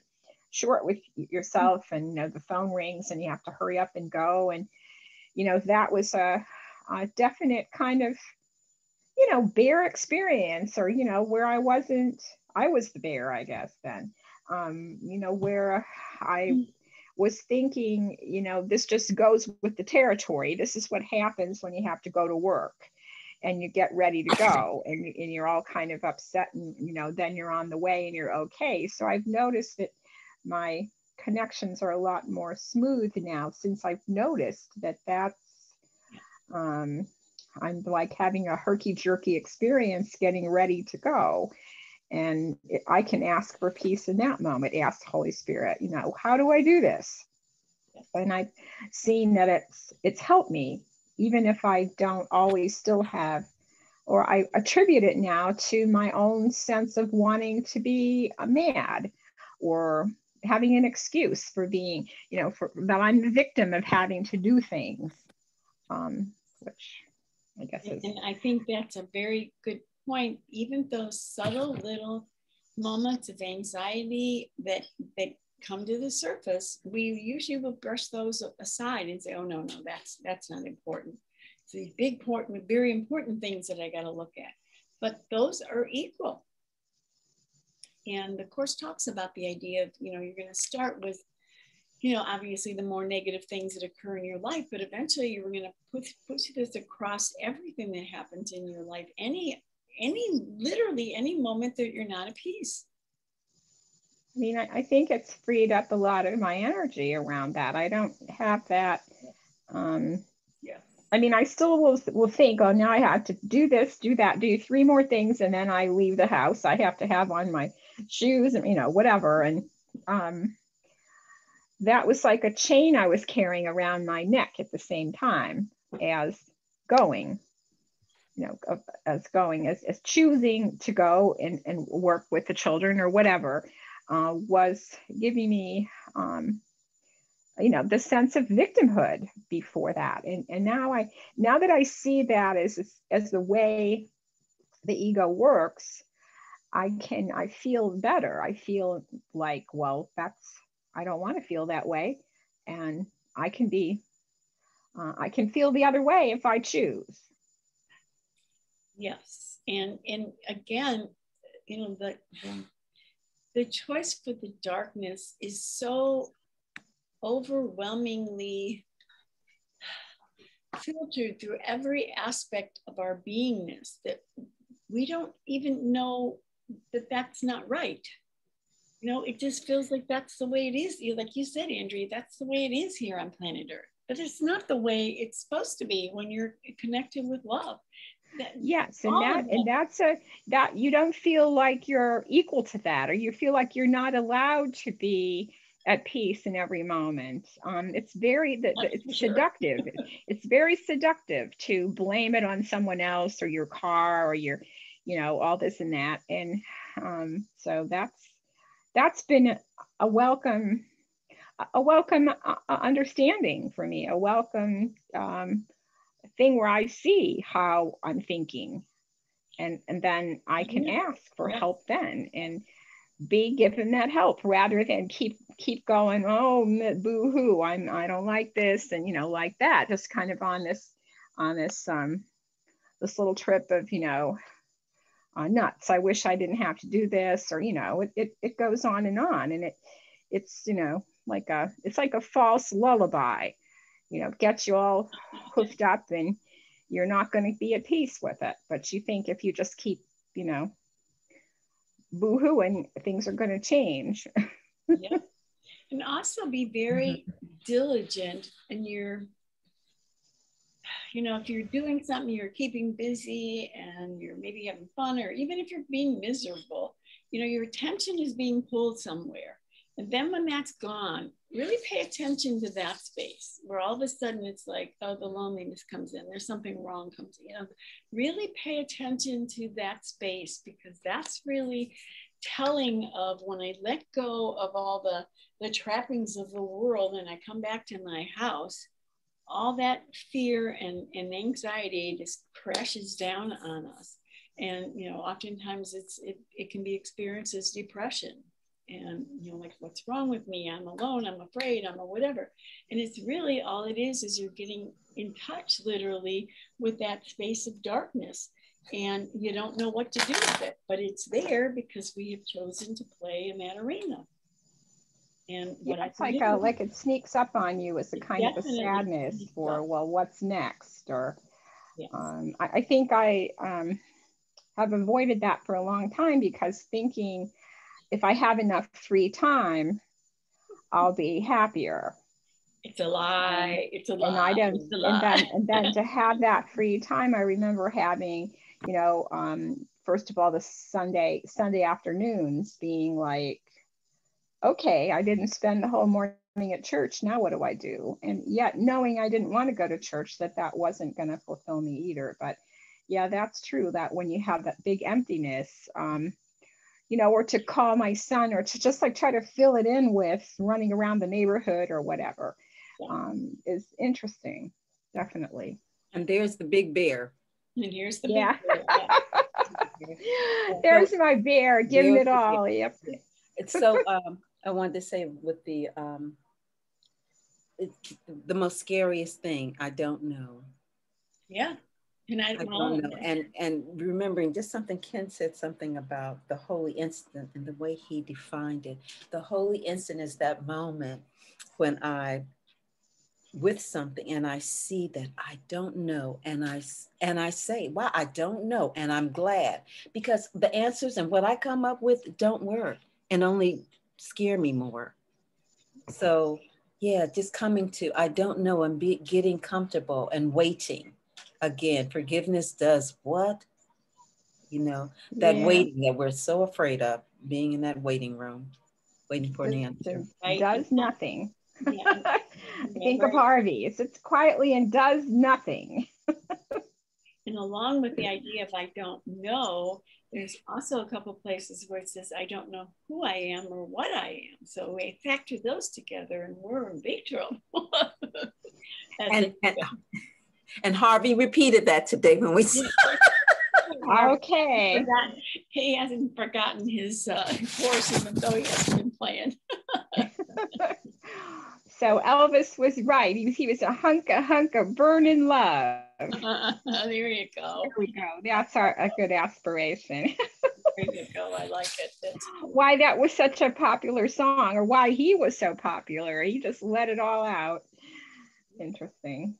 with yourself, and, you know, the phone rings and you have to hurry up and go. And, you know, that was a definite kind of, you know, bear experience, or, you know, where I was the bear, I guess, then, you know, where I was thinking, you know, this just goes with the territory. This is what happens when you have to go to work and you get ready to go, and you're all kind of upset, and, you know, then you're on the way and you're okay. So I've noticed that my connections are a lot more smooth now, since I've noticed that that's, I'm like having a herky-jerky experience getting ready to go. And I can ask for peace in that moment, ask the Holy Spirit, you know, how do I do this? And I've seen that it's helped me, even if I don't always still have, or I attribute it now to my own sense of wanting to be mad, or having an excuse for being, you know, that I'm the victim of having to do things, which I guess is.
And I think that's a very good point. Even those subtle little moments of anxiety that come to the surface, we usually will brush those aside and say, oh no, that's not important. So these big, important, very important things that I got to look at, but those are equal. And the Course talks about the idea of, you know, you're going to start with, you know, obviously the more negative things that occur in your life, but eventually you're going to put this across everything that happens in your life. Literally any moment that you're not at peace.
I mean, I think it's freed up a lot of my energy around that. I don't have that.
Yeah.
I mean, I still will think, oh, now I have to do this, do that, do 3 more things, and then I leave the house. I have to have on my shoes and, you know, whatever. And that was like a chain I was carrying around my neck at the same time as going, you know, as choosing to go and work with the children or whatever, was giving me, you know, the sense of victimhood before that. And now that I see that as the way the ego works, I feel better. I feel like, well, I don't want to feel that way. And I can feel the other way if I choose.
Yes. And again, you know, the choice for the darkness is so overwhelmingly filtered through every aspect of our beingness that we don't even know that that's not right. You know, it just feels like that's the way it is. Like you said, Andrea, that's the way it is here on planet Earth. But it's not the way it's supposed to be when you're connected with love.
Yes, and that you don't feel like you're equal to that, or you feel like you're not allowed to be at peace in every moment. It's very, it's
Sure.
seductive. It's very seductive to blame it on someone else or your car or your, you know, all this and that. And so that's been a welcome understanding for me, a welcome thing where I see how I'm thinking, and then I can ask for help then, and be given that help rather than keep going, oh, boo hoo, I don't like this, and you know, like that, just kind of on this this little trip of, you know, nuts. I wish I didn't have to do this, or you know, it goes on, and it's you know, it's like a false lullaby, you know, gets you all hoofed up, and you're not going to be at peace with it. But you think if you just keep, you know, boo-hooing, things are going to change.
Yeah. And also be very diligent in your, you know, if you're doing something, you're keeping busy and you're maybe having fun, or even if you're being miserable, you know, your attention is being pulled somewhere. And then when that's gone, really pay attention to that space where all of a sudden it's like, oh, the loneliness comes in, there's something wrong comes in. You know, really pay attention to that space, because that's really telling of when I let go of all the trappings of the world and I come back to my house, all that fear and anxiety just crashes down on us. And, you know, oftentimes it can be experienced as depression. And, you know, like, what's wrong with me? I'm alone, I'm afraid, I'm a whatever. And it's really all it is you're getting in touch literally with that space of darkness. And you don't know what to do with it, but it's there because we have chosen to play in that arena. And what
it's like it sneaks up on you as a kind of a sadness for, well, what's next? Or yes. I think I have avoided that for a long time, because thinking, if I have enough free time, I'll be happier.
It's a lie. It's a lie.
And I don't. And then to have that free time, I remember having, you know, first of all, the Sunday afternoons being like, okay, I didn't spend the whole morning at church. Now what do I do? And yet knowing I didn't want to go to church, that wasn't going to fulfill me either. But yeah, that's true, that when you have that big emptiness, you know, or to call my son, or to just like try to fill it in with running around the neighborhood or whatever, is interesting, definitely.
And there's the big bear.
And here's the big bear.
Yeah. There's my bear, giving it all. Yep.
It's so, I wanted to say with the most scariest thing, I don't know.
Yeah. And I
don't know. And remembering just something, Ken said something about the holy instant and the way he defined it. The holy instant is that moment when I with something and I see that I don't know, and I say, wow, I don't know, and I'm glad, because the answers and what I come up with don't work and only scare me more. So yeah, just coming to I don't know and getting comfortable and waiting. Again, forgiveness does what? You know, that waiting that we're so afraid of, being in that waiting room, waiting for an answer.
Does nothing. Yeah. Think of Harvey. It sits quietly and does nothing.
And along with the idea of I don't know, there's also a couple places where it says I don't know who I am or what I am. So we factor those together and we're in big trouble.
And Harvey repeated that today when we
okay.
He hasn't forgotten his course, even though he hasn't been playing.
So Elvis was right. He was a hunk of burning love.
There you go.
There we go. That's a good aspiration.
There you go. I like it.
Why that was such a popular song, or why he was so popular. He just let it all out. Interesting.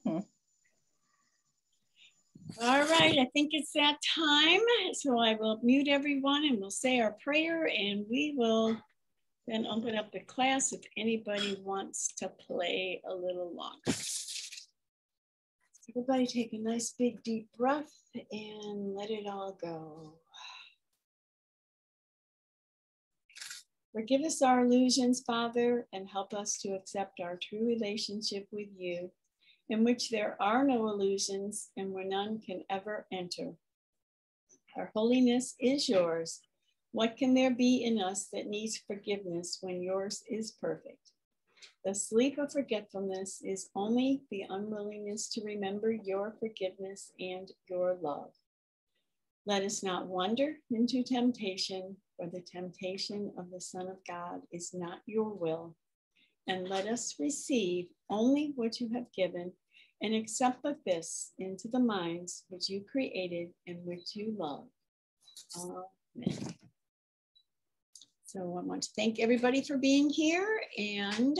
All right, I think it's that time. So I will mute everyone and we'll say our prayer, and we will then open up the class if anybody wants to play a little longer. Everybody take a nice big deep breath and let it all go. Forgive us our illusions, Father, and help us to accept our true relationship with you, in which there are no illusions and where none can ever enter. Our holiness is yours. What can there be in us that needs forgiveness when yours is perfect? The sleep of forgetfulness is only the unwillingness to remember your forgiveness and your love. Let us not wander into temptation, for the temptation of the Son of God is not your will. And let us receive only what you have given and accept but this into the minds which you created and which you love. Amen. So I want to thank everybody for being here, and